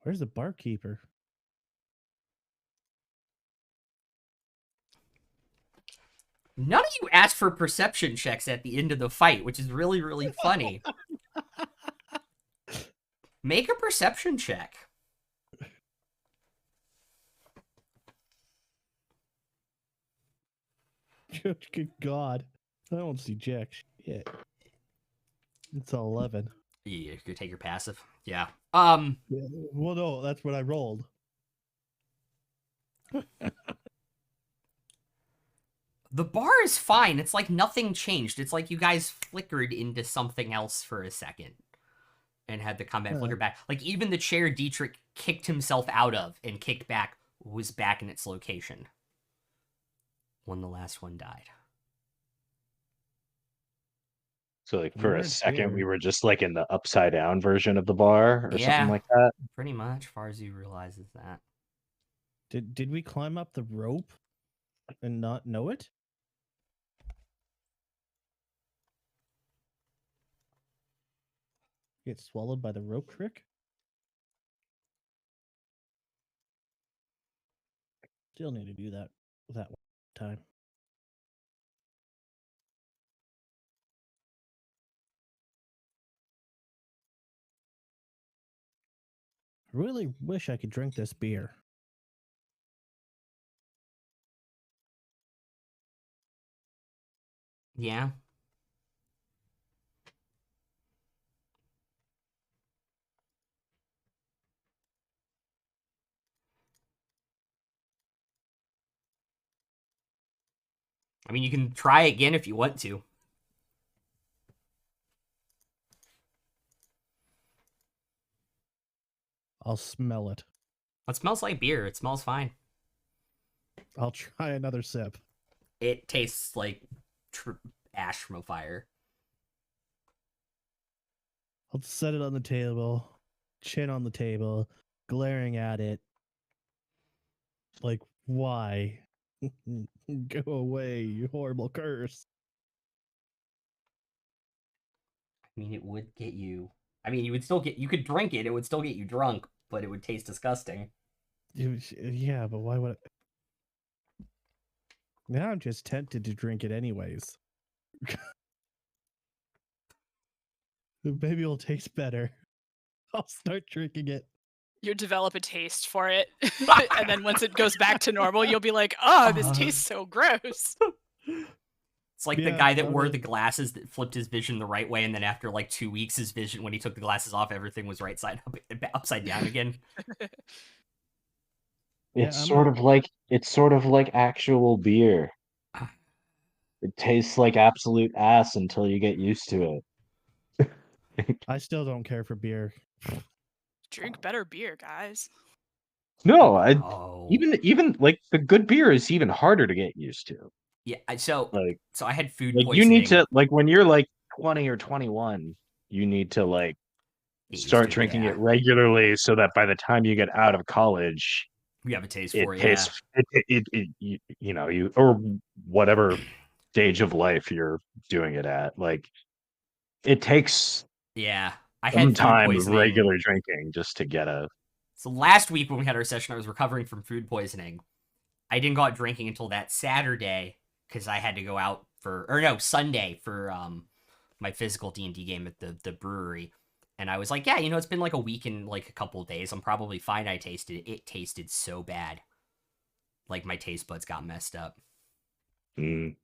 Where's the barkeeper? None of you asked for perception checks at the end of the fight, which is really, really funny. Make a perception check. Good God. I don't see jack shit. It's 11. You could take your passive. Yeah. Yeah, well, no, that's what I rolled. The bar is fine. It's like nothing changed. It's like you guys flickered into something else for a second and had the combat flicker back. Like even the chair Dietrich kicked himself out of and kicked back was back in its location when the last one died. So like for a Weird second, we beer. were just like in the upside down version of the bar or Yeah. something like that. Pretty much, Farzu realizes that. Did we climb up the rope and not know it? Get swallowed by the rope trick? Still need to do that one time. Really wish I could drink this beer. Yeah. I mean, you can try again if you want to. I'll smell it. It smells like beer. It smells fine. I'll try another sip. It tastes like ash from a fire. I'll set it on the table, chin on the table, glaring at it. Like, why? Go away, you horrible curse. I mean, it would get you. I mean, you would still get. You could drink it. It would still get you drunk, but it would taste disgusting. Yeah, but why would I? Now I'm just tempted to drink it anyways. Maybe it'll taste better. I'll start drinking it. You'll develop a taste for it, and then once it goes back to normal, you'll be like, "Oh, this tastes so gross." It's like the Yeah, guy that wore probably. the glasses that flipped his vision the right way, and then after like 2 weeks, his vision when he took the glasses off, everything was right side up, upside down again. Yeah, It's sort of like actual beer. It tastes like absolute ass until you get used to it. I still don't care for beer. Drink better beer, guys. No, Oh, even like the good beer is even harder to get used to. yeah. So Like I had food like poisoning. you need to like when you're like 20 or 21, you need to like Get used start to it, drinking yeah. it regularly so that by the time you get out of college, You have a taste it for it, tastes you know you or whatever stage of life you're doing it at. Like it takes yeah. I some had food time of poisoning. regular drinking just to get a. So last week when we had our session, I was recovering from food poisoning. I didn't go out drinking until that Saturday because I had to go out Sunday for my physical D&D game at the brewery. And I was like, yeah, it's been like a week and like a couple of days. I'm probably fine. I tasted it. It tasted so bad. Like my taste buds got messed up. Mm.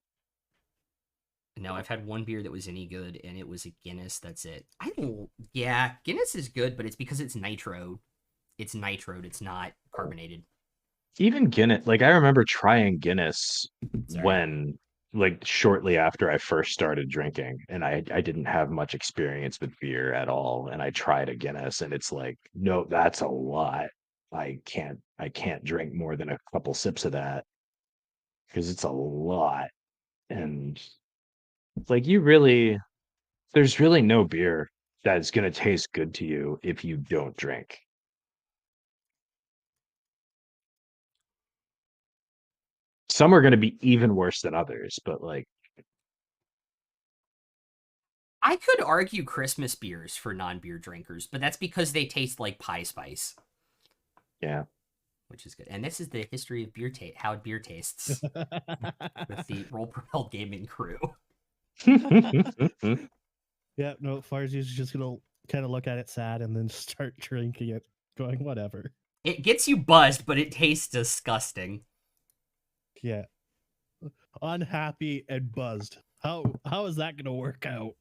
No, I've had one beer that was any good, and it was a Guinness. That's it. Yeah, Guinness is good, but it's because it's nitro. It's nitroed. It's not carbonated. Even Guinness, like I remember trying Guinness Sorry. when like shortly after I first started drinking, and I didn't have much experience with beer at all, and I tried a Guinness, and it's like, no, that's a lot. I can't drink more than a couple sips of that because it's a lot. And it's like there's really no beer that's gonna taste good to you if you don't drink. some are going to be even worse than others, but like, I could argue Christmas beers for non-beer drinkers, but that's because they taste like pie spice, yeah. which is good. And this is the history of how beer tastes with the Roll Propelled Gaming crew. Yeah, no, Farsy's just gonna kind of look at it sad and then start drinking it, going, whatever. It gets you buzzed, but it tastes disgusting. Yeah. Unhappy and buzzed. How is that gonna work out?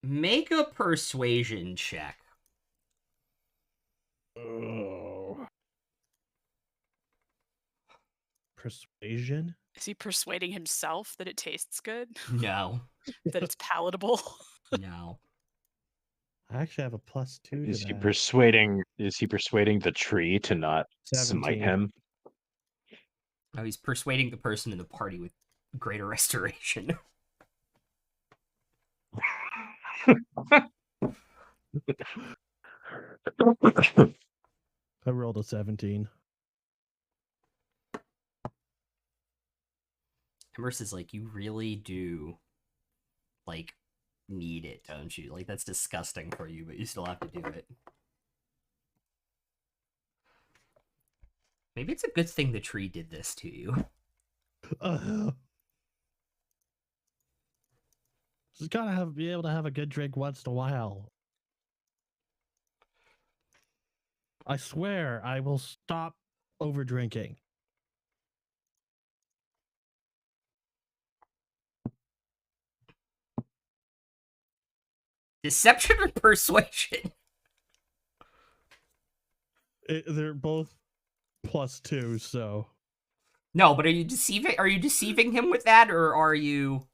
Make a persuasion check. Oh. Persuasion? Is he persuading himself that it tastes good? No. That it's palatable? No. I actually have a +2 to Is he that. persuading? Is he persuading the tree to not smite 17. him? Oh, he's persuading the person in the party with greater restoration. I rolled a 17. Emerse is like, you really do, like, need it, don't you? Like, that's disgusting for you, but you still have to do it. Maybe it's a good thing the tree did this to you. Just gotta be able to have a good drink once in a while. I swear I will stop over drinking. Deception or persuasion? They're both +2, so No, but are you deceiving? Are you deceiving him with that, or are you?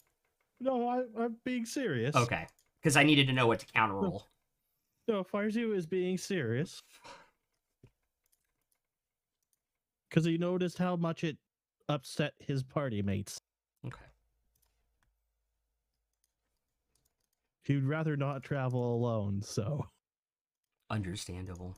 no, I'm being serious. Okay, because I needed to know what to counter roll. No, Farzu is being serious. Because he noticed how much it upset his party mates. Okay. He'd rather not travel alone, so. Understandable.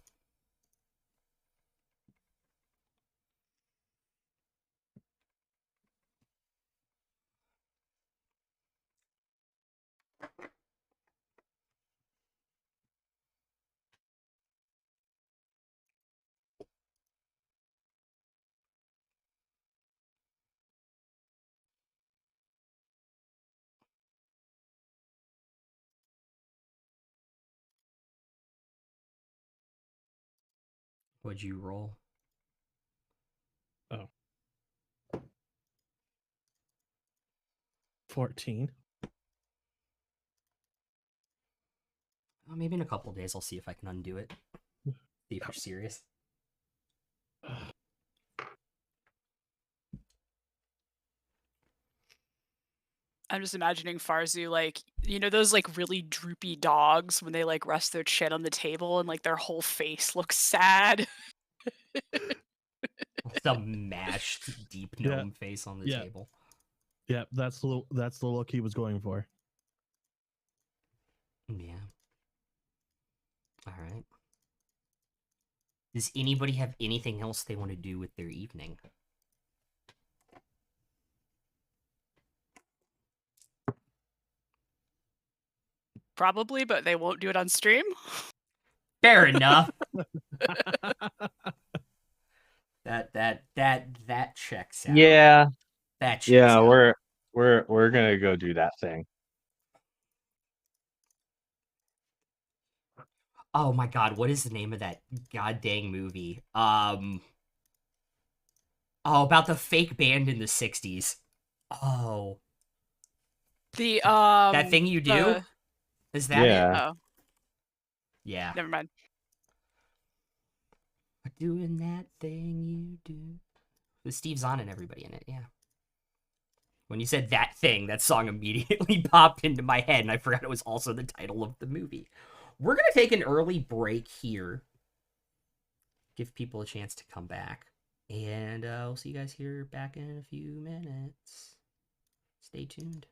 What'd you roll? 14. Oh, maybe in a couple days I'll see if I can undo it. See if you're serious. I'm just imagining Farzu, like, you know those, like, really droopy dogs when they, like, rest their chin on the table and, like, their whole face looks sad? Some mashed deep gnome face on the table. Yeah, that's the look he was going for. Yeah. All right. Does anybody have anything else they want to do with their evening? Probably, but they won't do it on stream. Fair enough. That checks out. Yeah, That checks yeah. out. We're gonna go do that thing. Oh my god, what is the name of that god dang movie? Oh, about the fake band in the 60s. Oh. The That thing you do? Is that Yeah. it? Oh, Yeah. never mind. Doing that thing you do. With Steve Zahn and everybody in it, yeah. When you said that thing, that song immediately popped into my head, and I forgot it was also the title of the movie. We're going to take an early break here. Give people a chance to come back. And we'll see you guys here back in a few minutes. Stay tuned.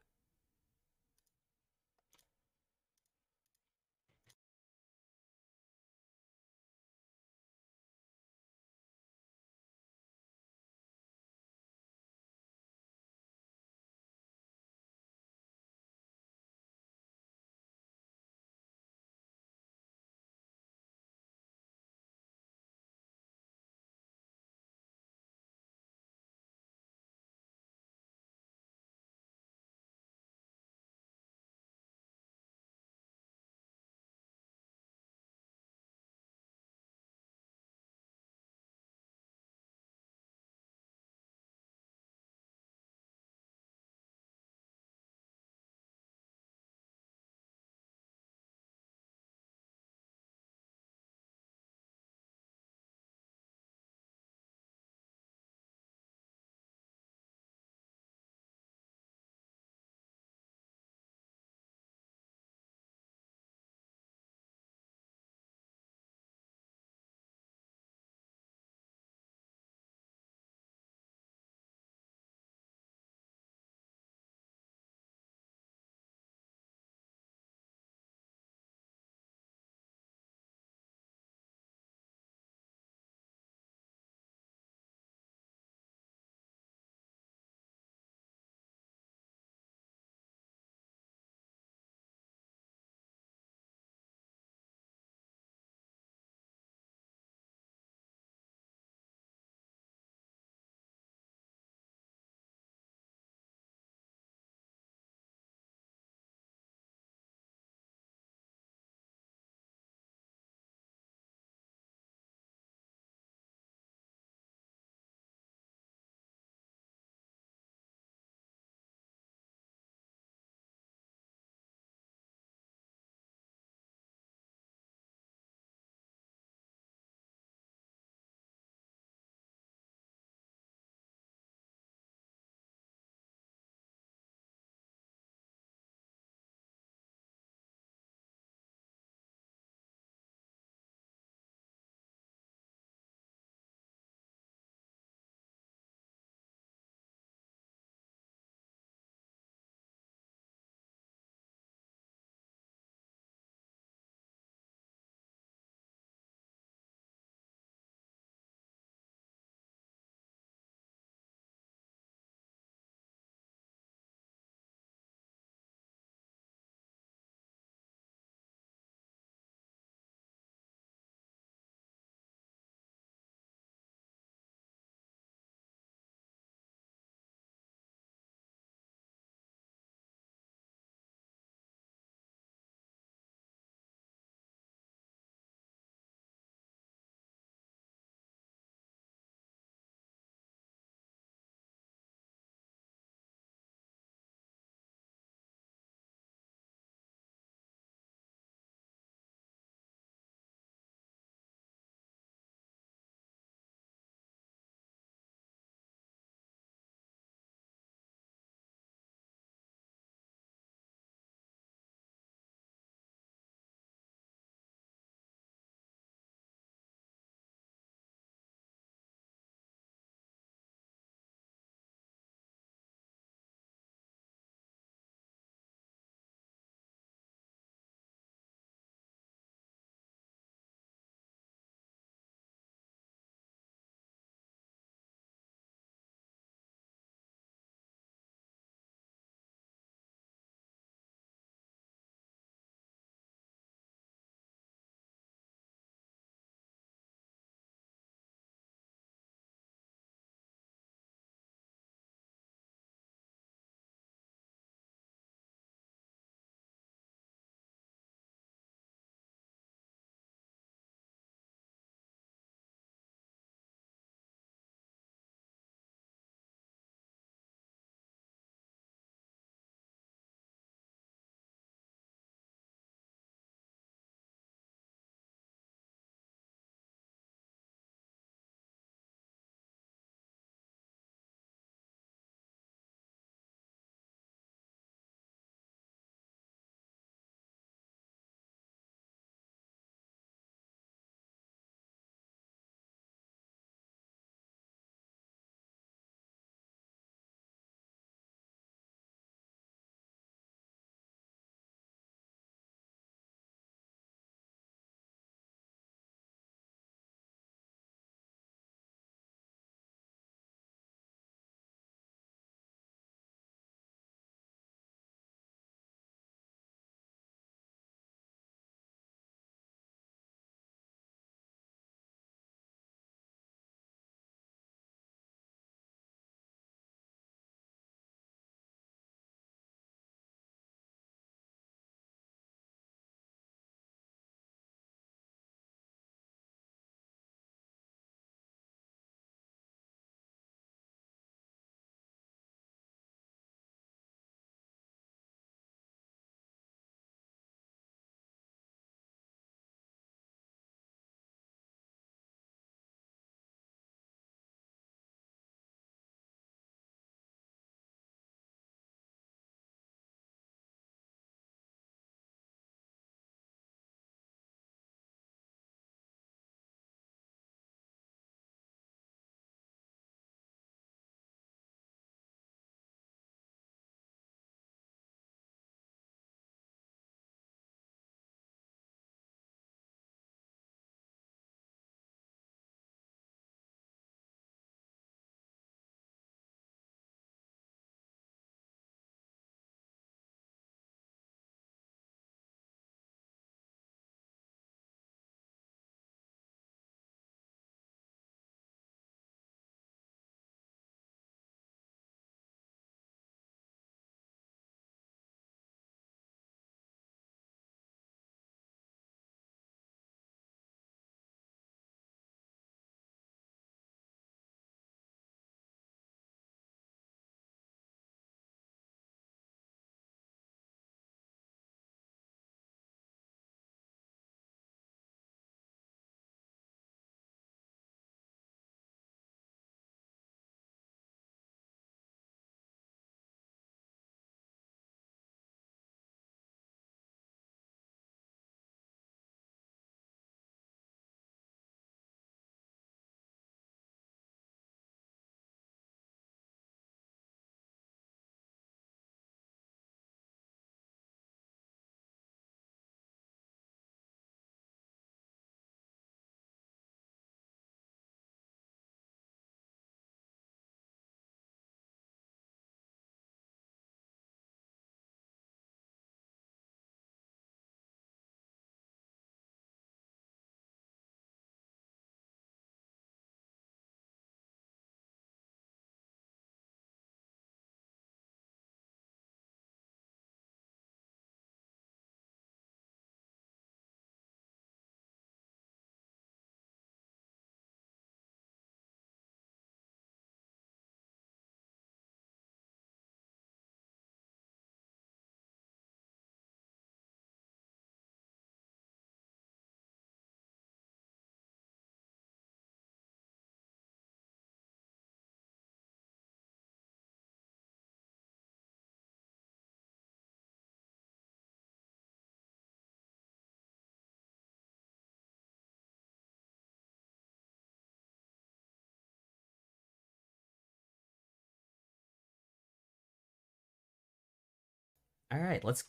All right, let's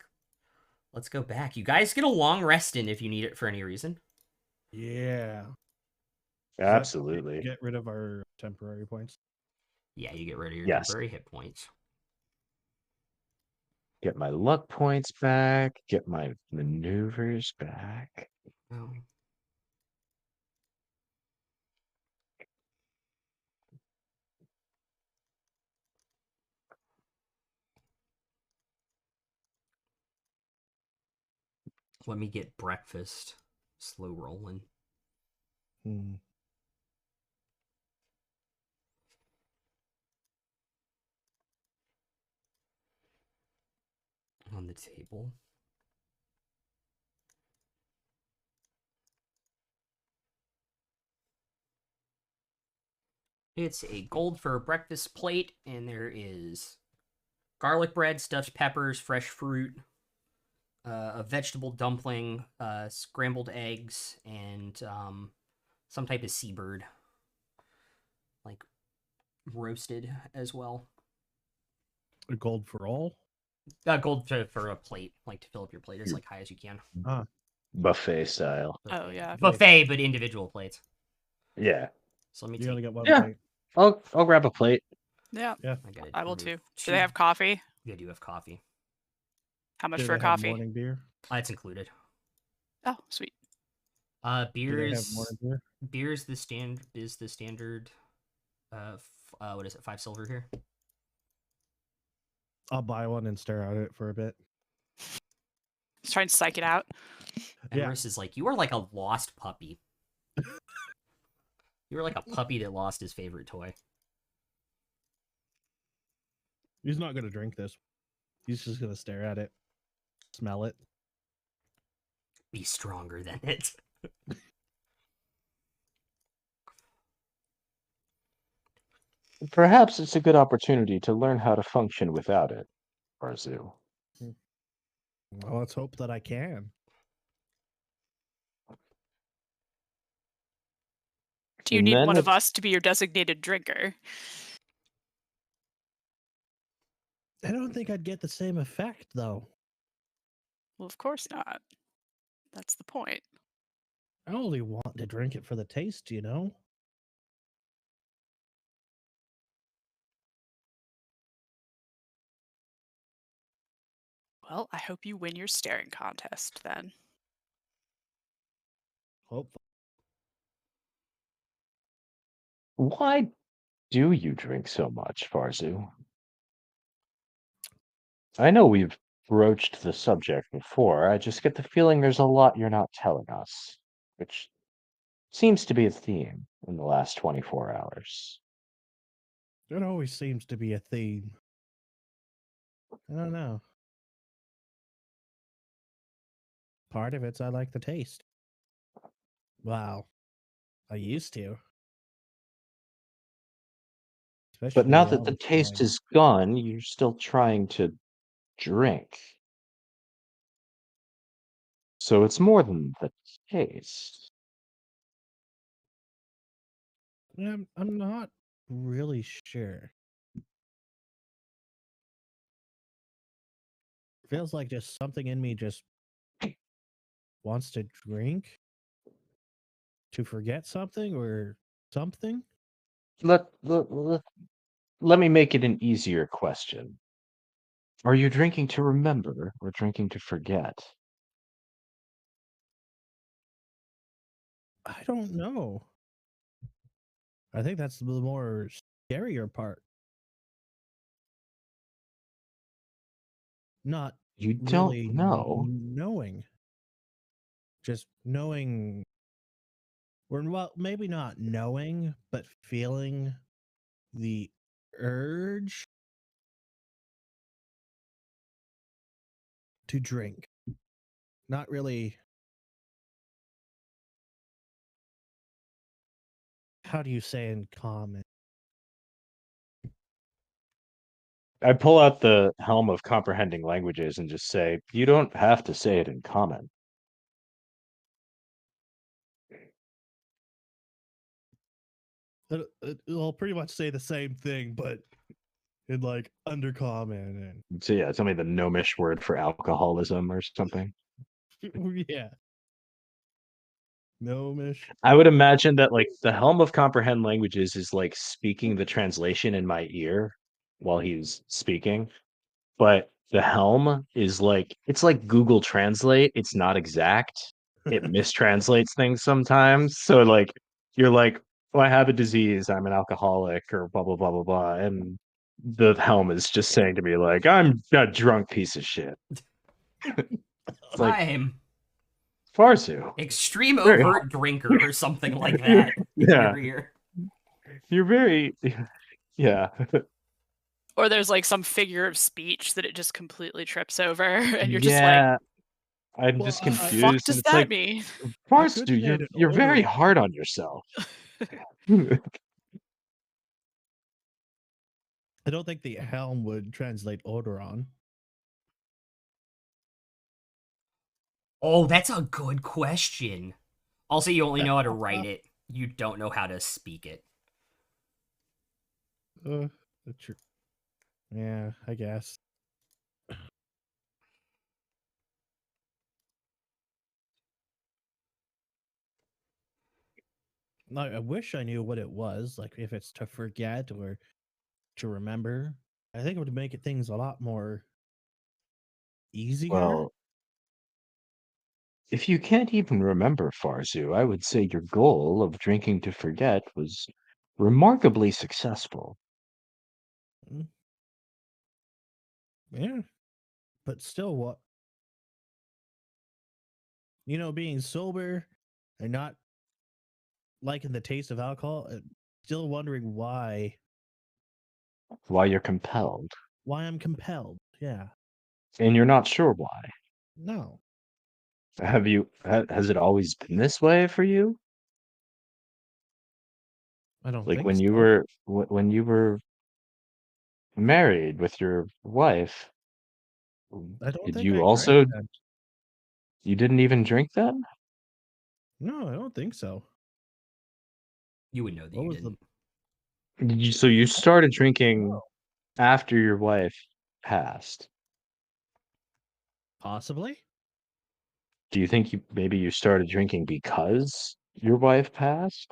go back. You guys get a long rest in if you need it for any reason. Yeah. Absolutely. Get rid of our temporary points. Yeah, you get rid of your Yes. temporary hit points. Get my luck points back. Get my maneuvers back. Oh. Let me get breakfast. Slow rolling. Hmm. On the table. It's a gold for a breakfast plate, and there is garlic bread, stuffed peppers, fresh fruit, a vegetable dumpling, scrambled eggs, and some type of seabird, like roasted as well. A gold for all? Gold for a plate, like to fill up your plate as like high as you can. Ah, Buffet style. Oh, yeah. Buffet, but individual plates. Yeah. So let me you only take. got one Yeah. plate. I'll grab a plate. Yeah, Yeah. I gotta I will remove too. Do two- they have coffee? They do have coffee. How much Do for they a have coffee? morning beer? It's included. Oh, sweet. Do Beer they have is morning beer? beer is the standard. What is it? 5 silver here. I'll buy one and stare at it for a bit. Let's try and psych it out. Yeah. Emrys is like, you are like a lost puppy. You were like a puppy that lost his favorite toy. He's not going to drink this. He's just going to stare at it, smell it. Be stronger than it. Perhaps it's a good opportunity to learn how to function without it, Arzu. Well, let's hope that I can. Do you And need then one of it's- us to be your designated drinker? I don't think I'd get the same effect, though. Well, of course not. That's the point. I only want to drink it for the taste, you know? Well, I hope you win your staring contest then. Hope. Why do you drink so much, Farzu? I know we've broached the subject before. I just get the feeling there's a lot you're not telling us, which seems to be a theme in the last 24 hours. It always seems to be a theme. I don't know. Part of it's I like the taste. Wow. I used to. But Especially now a that lot the of taste time. is gone, you're still trying to drink. So it's more than the taste. I'm not really sure. Feels like just something in me just wants to drink to forget something or something. Let me make it an easier question. Are you drinking to remember or drinking to forget? I don't know. I think that's the more scarier part. Not You don't really know. knowing. Just knowing, or well, maybe not knowing, but feeling the urge to drink. Not really. How do you say in common? I pull out the helm of comprehending languages and just say, you don't have to say it in common. It'll pretty much say the same thing, but in like undercommon So yeah, tell me the gnomish word for alcoholism or something. and yeah. Gnomish. I would imagine that like the helm of comprehend languages is like speaking the translation in my ear while he's speaking, but the helm is like it's like Google Translate. It's not exact. It mistranslates things sometimes. So like you're like, "Oh, I have a disease. I'm an alcoholic," or blah blah blah blah blah, and the helm is just saying to me like, "I'm a drunk piece of shit." It's like I'm Farsu. extreme Very overt drinker or something like that in yeah, your ear. you're very yeah. Or there's like some figure of speech that it just completely trips over, and you're just like, Yeah, I'm Well, just "The fuck confused, and does it's that like, mean?" I could Farsu, get an you're order. very hard on yourself. I don't think the helm would translate Odoron. Oh, that's a good question. Also, you only know how to write it. You don't know how to speak it. That's true. Yeah, I guess. Like, I wish I knew what it was, like if it's to forget or to remember. I think it would make things a lot more easier. Well, if you can't even remember Farsu, I would say your goal of drinking to forget was remarkably successful. Mm, yeah, but still, what being sober and not liking the taste of alcohol, still wondering Why you're compelled, why I'm compelled. Yeah, and you're not sure why. no, Has it always been this way for you? I don't Like think so. when you were married with your wife, I don't did think you I drank also that. you didn't even drink then? No, I don't think so. You would know that What you was the? didn't. So you started Oh, drinking after your wife passed. possibly. Do you think maybe you started drinking because your wife passed?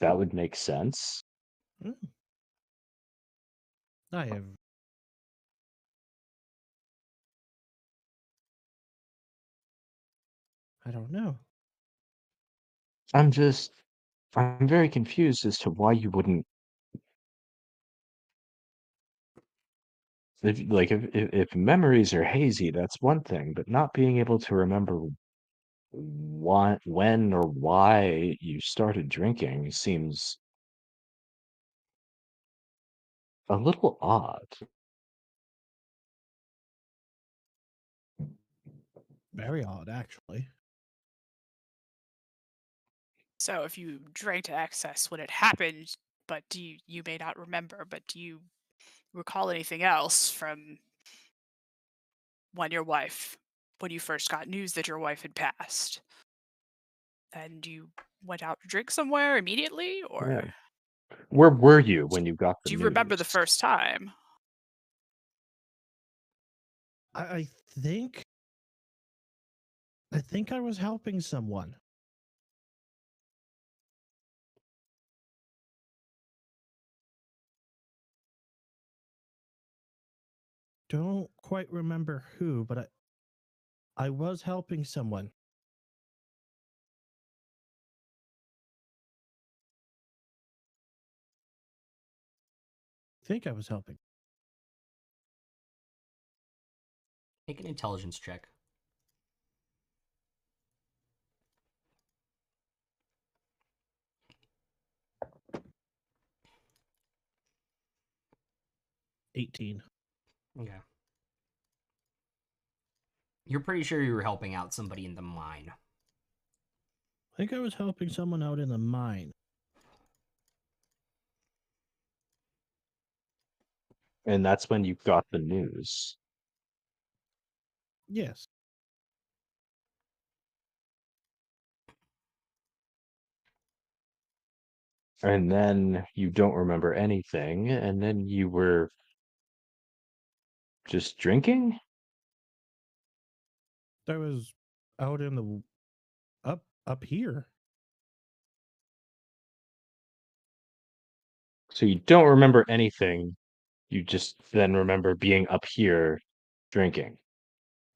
That would make sense. Mm, I have. I don't know. I'm very confused as to why you wouldn't if memories are hazy, that's one thing, but not being able to remember when or why you started drinking seems a little odd. Very odd, actually. So if you drank to excess when it happened, but you may not remember, but do you recall anything else from when you first got news that your wife had passed? And you went out to drink somewhere immediately, Yeah. or Where were you when you got the do you remember the news? first time? I think. I think I was helping someone. Don't quite remember who, but I was helping someone. I think I was helping. Make an intelligence check. $18. Okay. You're pretty sure you were helping out somebody in the mine. I think I was helping someone out in the mine. And that's when you got the news. Yes. And then you don't remember anything, and then you were just drinking? I was out in the up here. So you don't remember anything. You just then remember being up here drinking.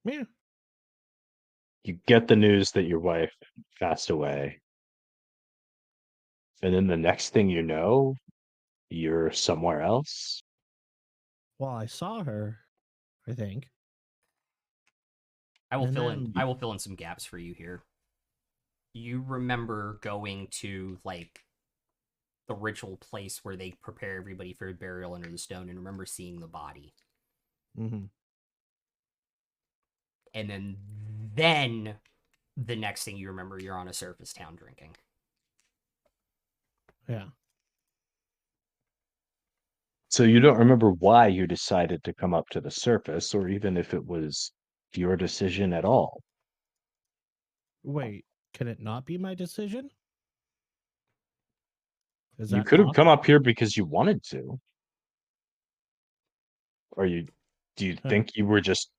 Yeah. You get the news that your wife passed away. And then the next thing you know, you're somewhere else. Well, I saw her, I think. I will And fill in. then- I will fill in some gaps for you here. You remember going to like the ritual place where they prepare everybody for burial under the stone, and remember seeing the body. Mhm. And then the next thing you remember, you're on a surface town drinking. Yeah. So you don't remember why you decided to come up to the surface, or even if it was your decision at all. Wait, can it not be my decision? Is You that could have come possible? up here because you wanted to. Or do you Huh. think you were just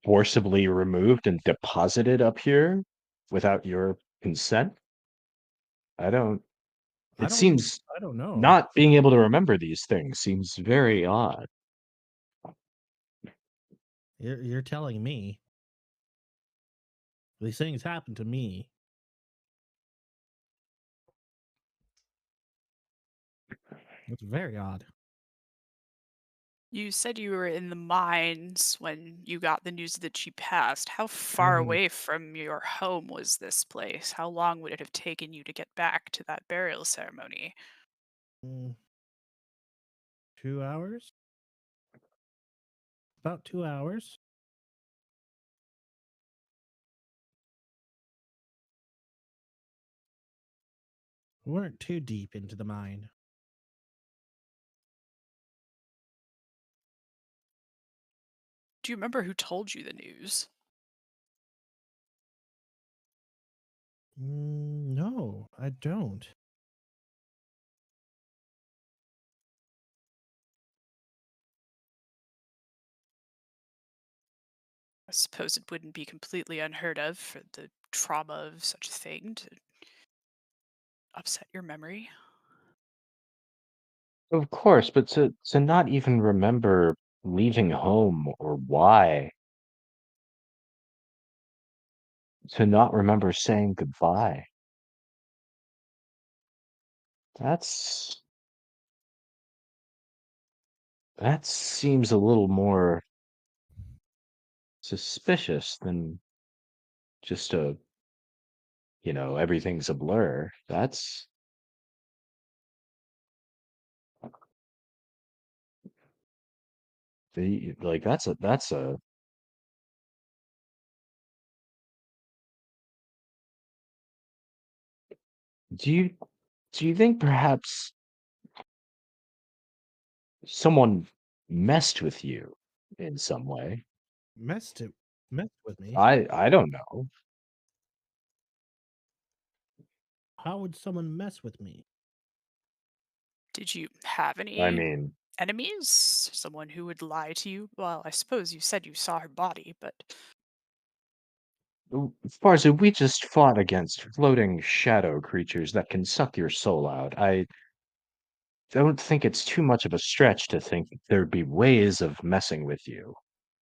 forcibly removed and deposited up here without your consent? I don't I it don't seems I don't know. not being able to remember these things seems very odd. You're telling me. These things happen to me. It's very odd. You said you were in the mines when you got the news that she passed. How far Mhm. away from your home was this place? How long would it have taken you to get back to that burial ceremony? 2 hours? About 2 hours. We weren't too deep into the mine. Do you remember who told you the news? No, I don't. I suppose it wouldn't be completely unheard of for the trauma of such a thing to upset your memory. Of course, but to not even remember leaving home or why, to not remember saying goodbye. That's that seems a little more suspicious than just everything's a blur. That's that's a do you do you think perhaps someone messed with you in some way? Messed with me. I don't know. How would someone mess with me? Did you have I any mean, enemies? Someone who would lie to you? Well, I suppose you said you saw her body, but Farza, we just fought against floating shadow creatures that can suck your soul out. I don't think it's too much of a stretch to think that there'd be ways of messing with you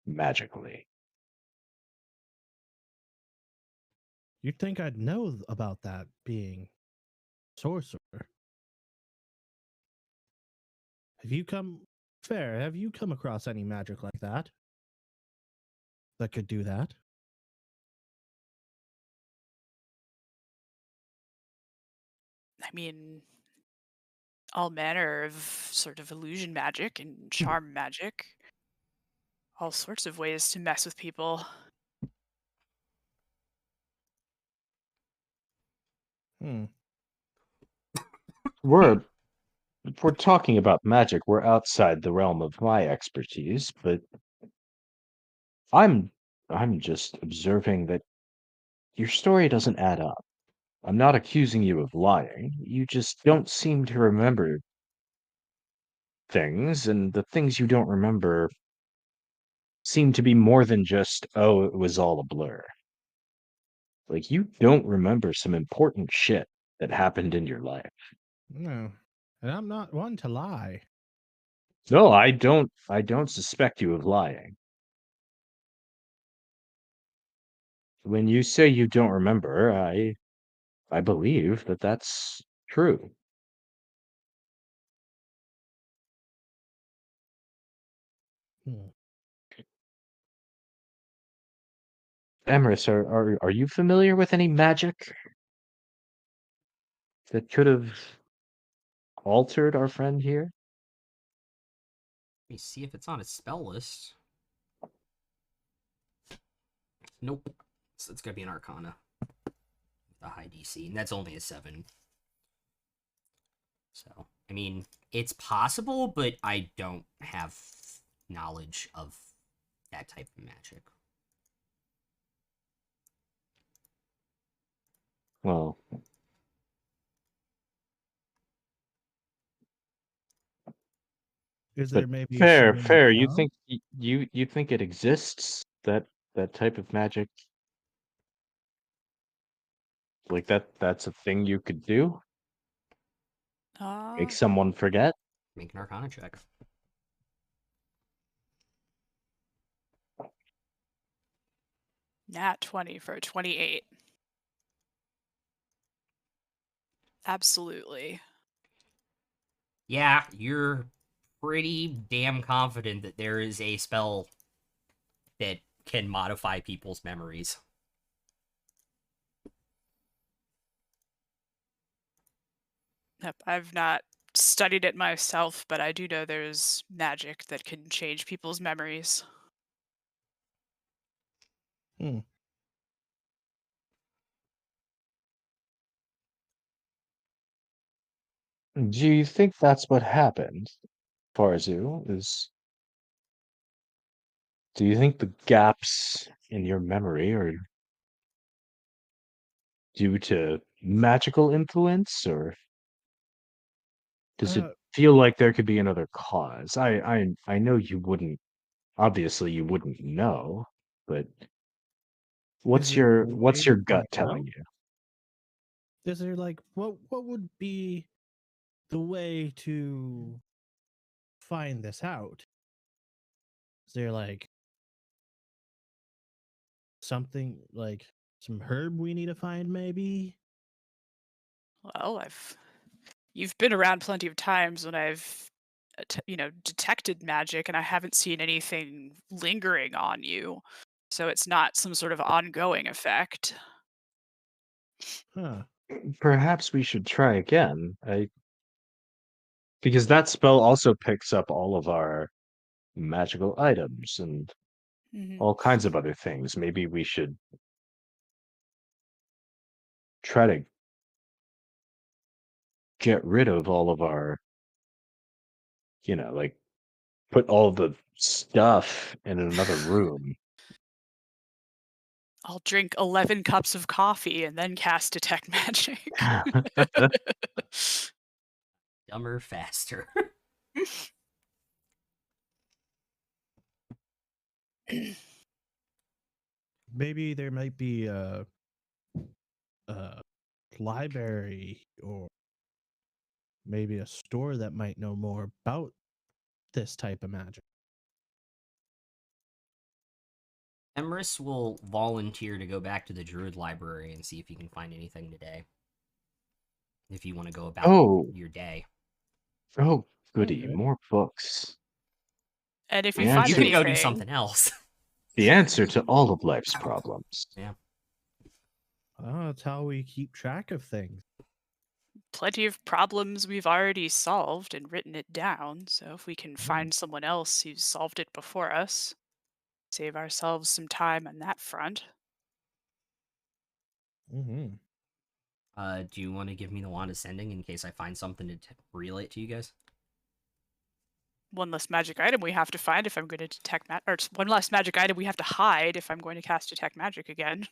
magically. You'd think I'd know about that being sorcerer. Have you come across any magic like that? That could do that? I mean, all manner of sort of illusion magic and charm magic. All sorts of ways to mess with people. Hmm. We're if we're talking about magic, we're outside the realm of my expertise, but I'm I'm just observing that your story doesn't add up. I'm not accusing you of lying. You just don't seem to remember things, and the things you don't remember seem to be more than just, oh, it was all a blur. Like, you don't remember some important shit that happened in your life. No. And I'm not one to lie. No, I don't suspect you of lying. When you say you don't remember, I believe that that's true. Hmm. Emrys, are you familiar with any magic that could have altered our friend here? Let me see if it's on his spell list. Nope. So it's gonna be an Arcana with a high DC, and that's only a 7. So, I mean, it's possible, but I don't have knowledge of that type of magic. Well, Is but there maybe fair, someone you fair. You found? think you think it exists, that type of magic? Like that's a thing you could do? Make Uh, someone forget? Make an Arcana check. nat 20 for a 28. Absolutely. Yeah, you're pretty damn confident that there is a spell that can modify people's memories. Yep, I've not studied it myself, but I do know there's magic that can change people's memories. Hmm. Do you think that's what happened, Farzu? Do you think the gaps in your memory are due to magical influence, or does it Uh, feel like there could be another cause? I know you wouldn't, obviously you wouldn't know, but is what's there your a way what's to your gut find telling out? you? Is there like what would be the way to find this out? Is there like something like some herb we need to find maybe? Well, you've been around plenty of times when I've detected magic, and I haven't seen anything lingering on you. So it's not some sort of ongoing effect. Huh. Perhaps we should try again. Because that spell also picks up all of our magical items and Hmm. all kinds of other things. Maybe we should try to get rid of all of our, like put all the stuff in another room. I'll drink 11 cups of coffee and then cast detect magic. Dumber, faster. Maybe there might be a library or maybe a store that might know more about this type of magic. Emrys will volunteer to go back to the Druid Library and see if he can find anything today. If you want to go about Oh, your day. oh, goody, Okay. more books. And if The you find You answer, can go do anything, something else. the answer to all of life's problems. Yeah. Oh, that's how we keep track of things. plenty of problems we've already solved and written it down. So if we can find someone else who's solved it before us, save ourselves some time on that front. Mm-hmm. Do you want to give me the Wand Ascending in case I find something to relay it to you guys? One less magic item we have to find if I'm going to detect or one less magic item we have to hide if I'm going to cast detect magic again.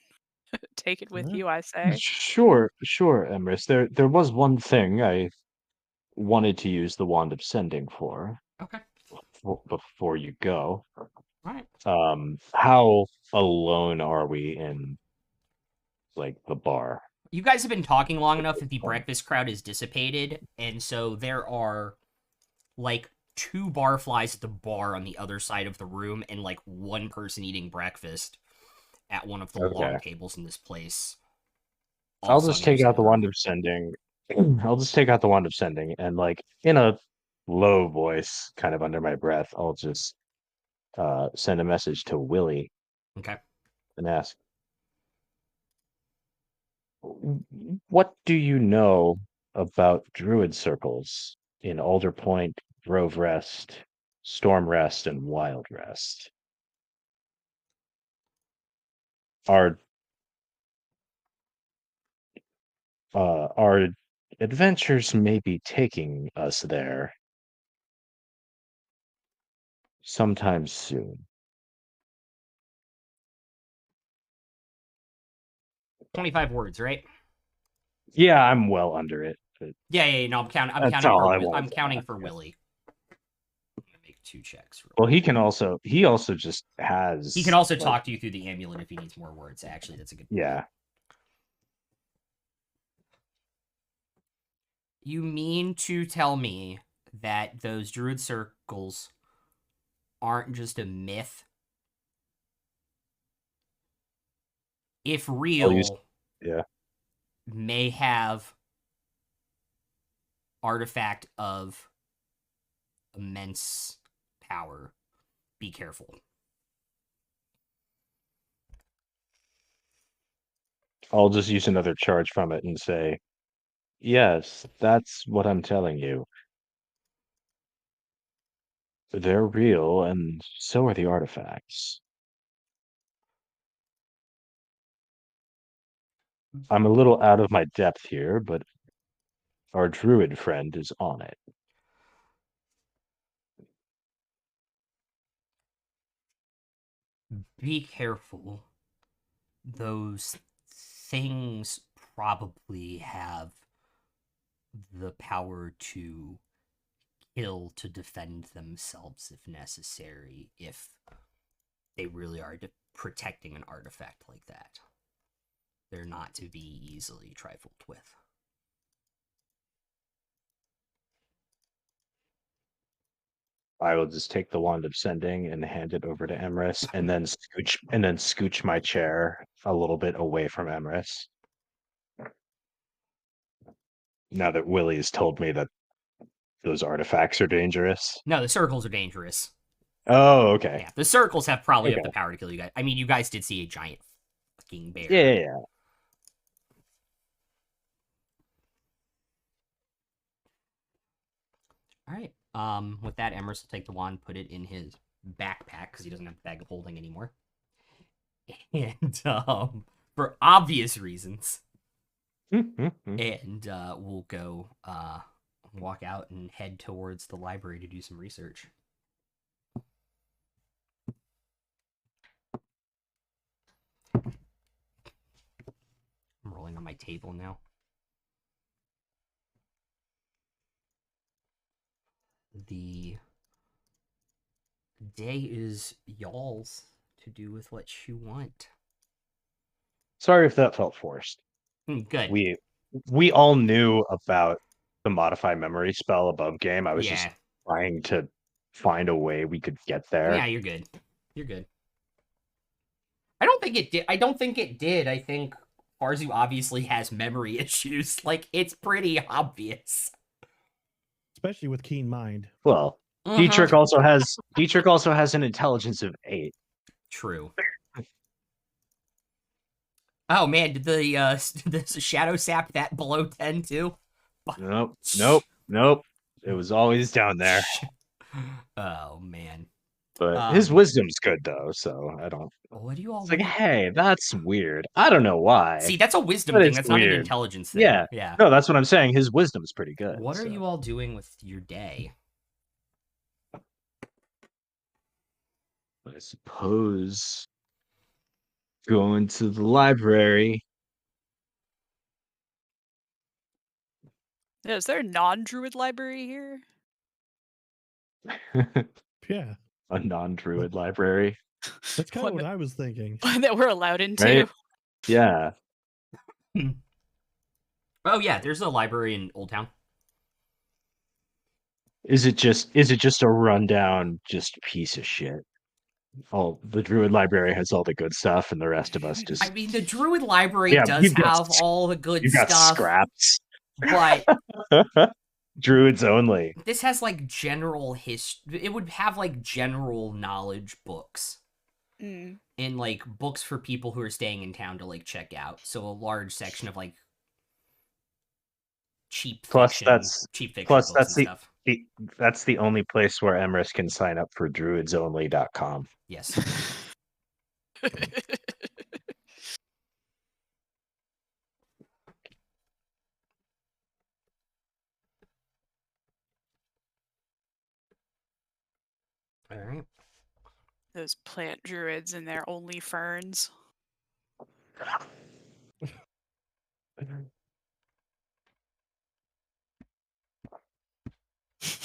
Take it with Huh? you, I say. Sure, Emrys. There was one thing I wanted to use the wand of sending for Okay. before you go. All right. How alone are we in like the bar? You guys have been talking long enough that the Point. breakfast crowd is dissipated, and so there are like 2 barflies at the bar on the other side of the room, and like 1 person eating breakfast at one of the long Okay. tables in this place. I'll Also just on the other take side out of the the room. wand of sending. I'll just take out the wand of sending and like in a low voice, kind of under my breath, I'll just send a message to Willie Okay. and ask, what do you know about druid circles in Alder Point, Grove Rest, Storm Rest, and Wild Rest? Our our adventures may be taking us there sometime soon. 25 words, right? Yeah, I'm well under it. But Yeah, no, I'm counting. that's all I wanted I'm to counting ask, for yeah. Willie. I'm gonna make 2 checks. Well, he also just has He can also like, talk to you through the amulet if he needs more words. Actually, that's a good point. yeah. You mean to tell me that those druid circles aren't just a myth? If real, yeah. may have artifact of immense power. Be careful. I'll just use another charge from it and say, yes, that's what I'm telling you. They're real, and so are the artifacts. I'm a little out of my depth here, but our druid friend is on it. Be careful. Those things probably have the power to kill to defend themselves if necessary, if they really are protecting an artifact like that. They're not to be easily trifled with. I will just take the wand of sending and hand it over to Emrys, and then scooch my chair a little bit away from Emrys. Now that Willie's told me that those artifacts are dangerous. No, the circles are dangerous. Oh, okay. Yeah, the circles have probably have Okay. the power to kill you guys. I mean, you guys did see a giant fucking bear. Yeah. All right. With that, Emrys will take the wand, put it in his backpack because he doesn't have a bag of holding anymore. And for obvious reasons, and we'll go walk out and head towards the library to do some research. I'm rolling on my table now. The day is y'all's to do with what you want. Sorry if that felt forced. Good. We all knew about the modify memory spell above game. I was just Yeah. trying to find a way we could get there. Yeah, you're good. You're good. I don't think it did. I think Farzu obviously has memory issues. Like, it's pretty obvious. Especially with keen mind. Well, Dietrich also has an intelligence of 8. True. Oh man, did the shadow sap that below 10 too? Nope. It was always down there. Oh man. But his wisdom's good though, so I don't. What do you all It's like, want? hey, that's weird. I don't know why. See, that's a wisdom but thing. it's That's not an weird. intelligence thing. Yeah. No, that's what I'm saying. His wisdom's pretty good. What are so. you all doing with your day? I suppose Going to the library. Yeah, is there a non-druid library here? Yeah, A non-druid library, that's kind of One what that, I was thinking. one that we're allowed into? right? Yeah. Oh yeah, there's a library in Old Town. Is it just a rundown just piece of shit? All the druid library has all the good stuff, and the rest of us I just mean, the Druid Library yeah. does have all the good You've got stuff, scraps. but Druids only. this has like general It would have like general knowledge books Mm. and like books for people who are staying in town to like check out. So a large section of like cheap Plus, fiction plus books and stuff. that's the only place where Emrys can sign up for druidsonly.com. Yes. All right. Those plant druids and their only ferns.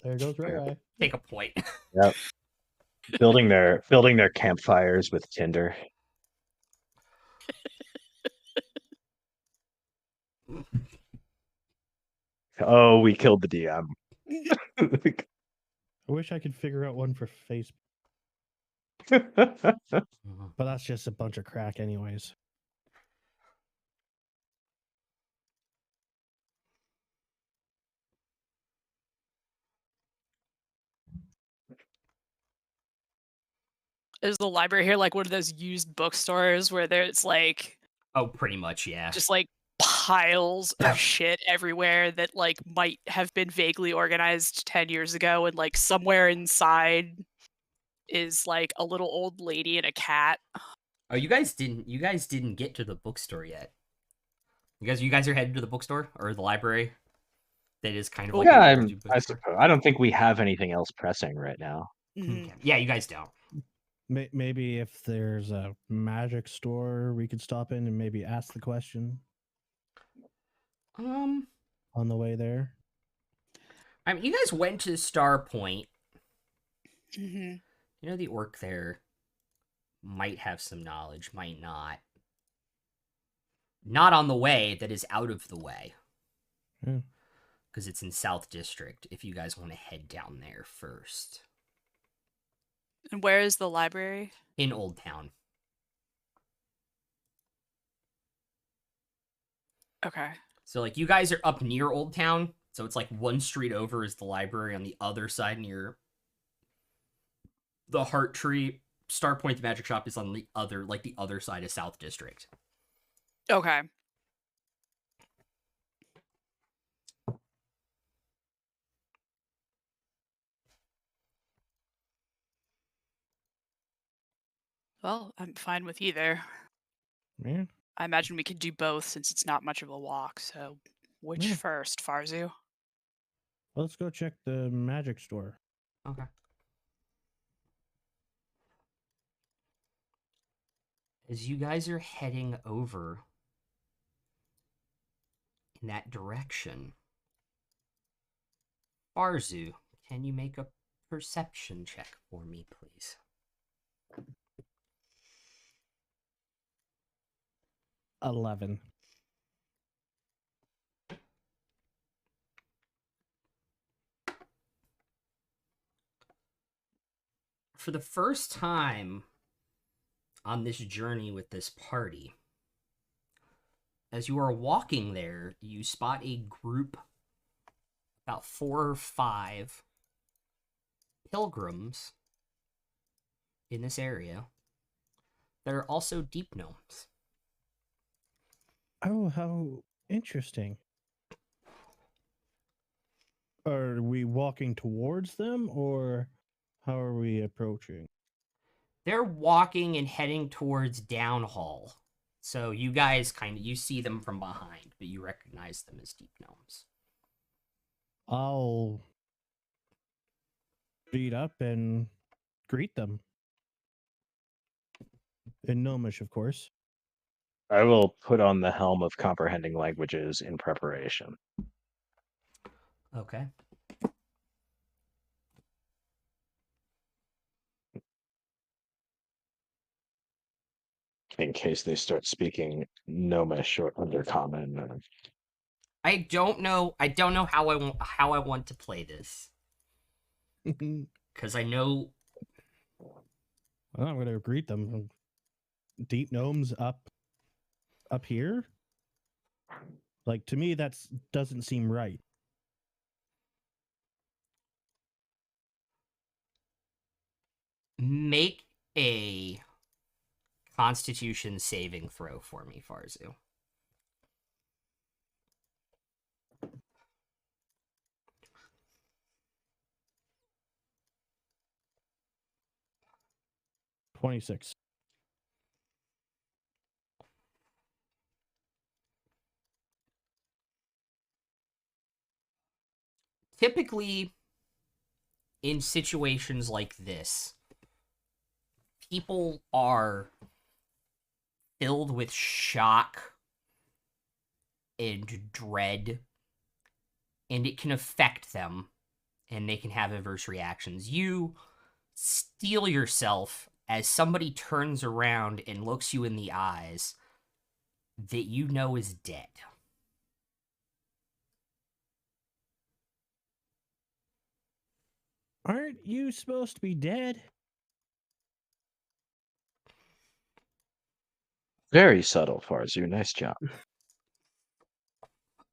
There goes Ray Ray. Take a point. Yep. building their campfires with tinder. Oh, we killed the DM. I wish I could figure out one for Facebook, but that's just a bunch of crack, anyways. Is the library here like one of those used bookstores where there's like Oh, pretty much, yeah. just like piles of shit everywhere that like might have been vaguely organized 10 years ago, and like somewhere inside is like a little old lady and a cat? Oh, you guys didn't get to the bookstore yet. You guys are headed to the bookstore or the library. That is kind of like Yeah, a bookstore. I suppose. I don't think we have anything else pressing right now. Mhm. Okay. Yeah, you guys don't. Maybe if there's a magic store, we could stop in and maybe ask the question Um, on the way there. I mean, you guys went to Star Point. Mhm. You know, the orc there might have some knowledge, might not. Not on the way that is out of the way. Yeah. Because it's in South District, if you guys want to head down there first. And where is the library? In Old Town. Okay. So, like, you guys are up near Old Town. So it's like one street over is the library, on the other side near the Heart Tree. Star Point, the magic shop, is on the other side of South District. Okay. Well, I'm fine with either. Yeah. I imagine we could do both since it's not much of a walk. So, which Yeah. first, Farzu? Well, let's go check the magic store. Okay. As you guys are heading over in that direction, Farzu, can you make a perception check for me, please? 11. For the first time on this journey with this party, as you are walking there, you spot a group, about 4 or 5 pilgrims in this area that are also deep gnomes. Oh, how interesting. Are we walking towards them, or how are we approaching? They're walking and heading towards Downhall. So you guys you see them from behind, but you recognize them as deep gnomes. I'll beat up and greet them. In Gnomish, of course. I will put on the helm of comprehending languages in preparation. Okay. In case they start speaking Gnomish or Undercommon. I don't know how I want to play this because I know. Well, I'm gonna greet them. Deep gnomes up here. Like, to me, that's doesn't seem right. Make a Constitution saving throw for me, Farzu. $26. Typically, in situations like this, people are filled with shock and dread, and it can affect them, and they can have adverse reactions. You steel yourself as somebody turns around and looks you in the eyes that you know is dead. Aren't you supposed to be dead? Very subtle, Farzu. Nice job.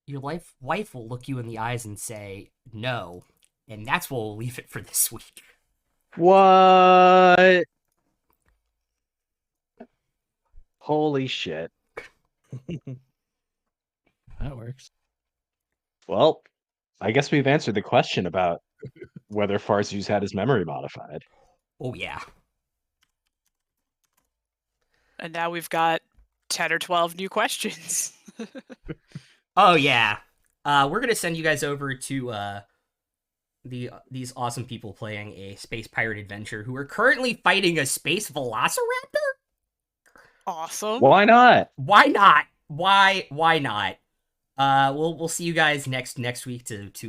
Your wife will look you in the eyes and say, no. And that's where we'll leave it for this week. What? Holy shit. That works. Well, I guess we've answered the question about whether Farzu's had his memory modified. Oh, yeah. And now we've got 10 or 12 new questions. Oh, yeah. We're going to send you guys over to these awesome people playing a space pirate adventure who are currently fighting a space velociraptor? Awesome. Why not? Why not? Why not? We'll see you guys next week to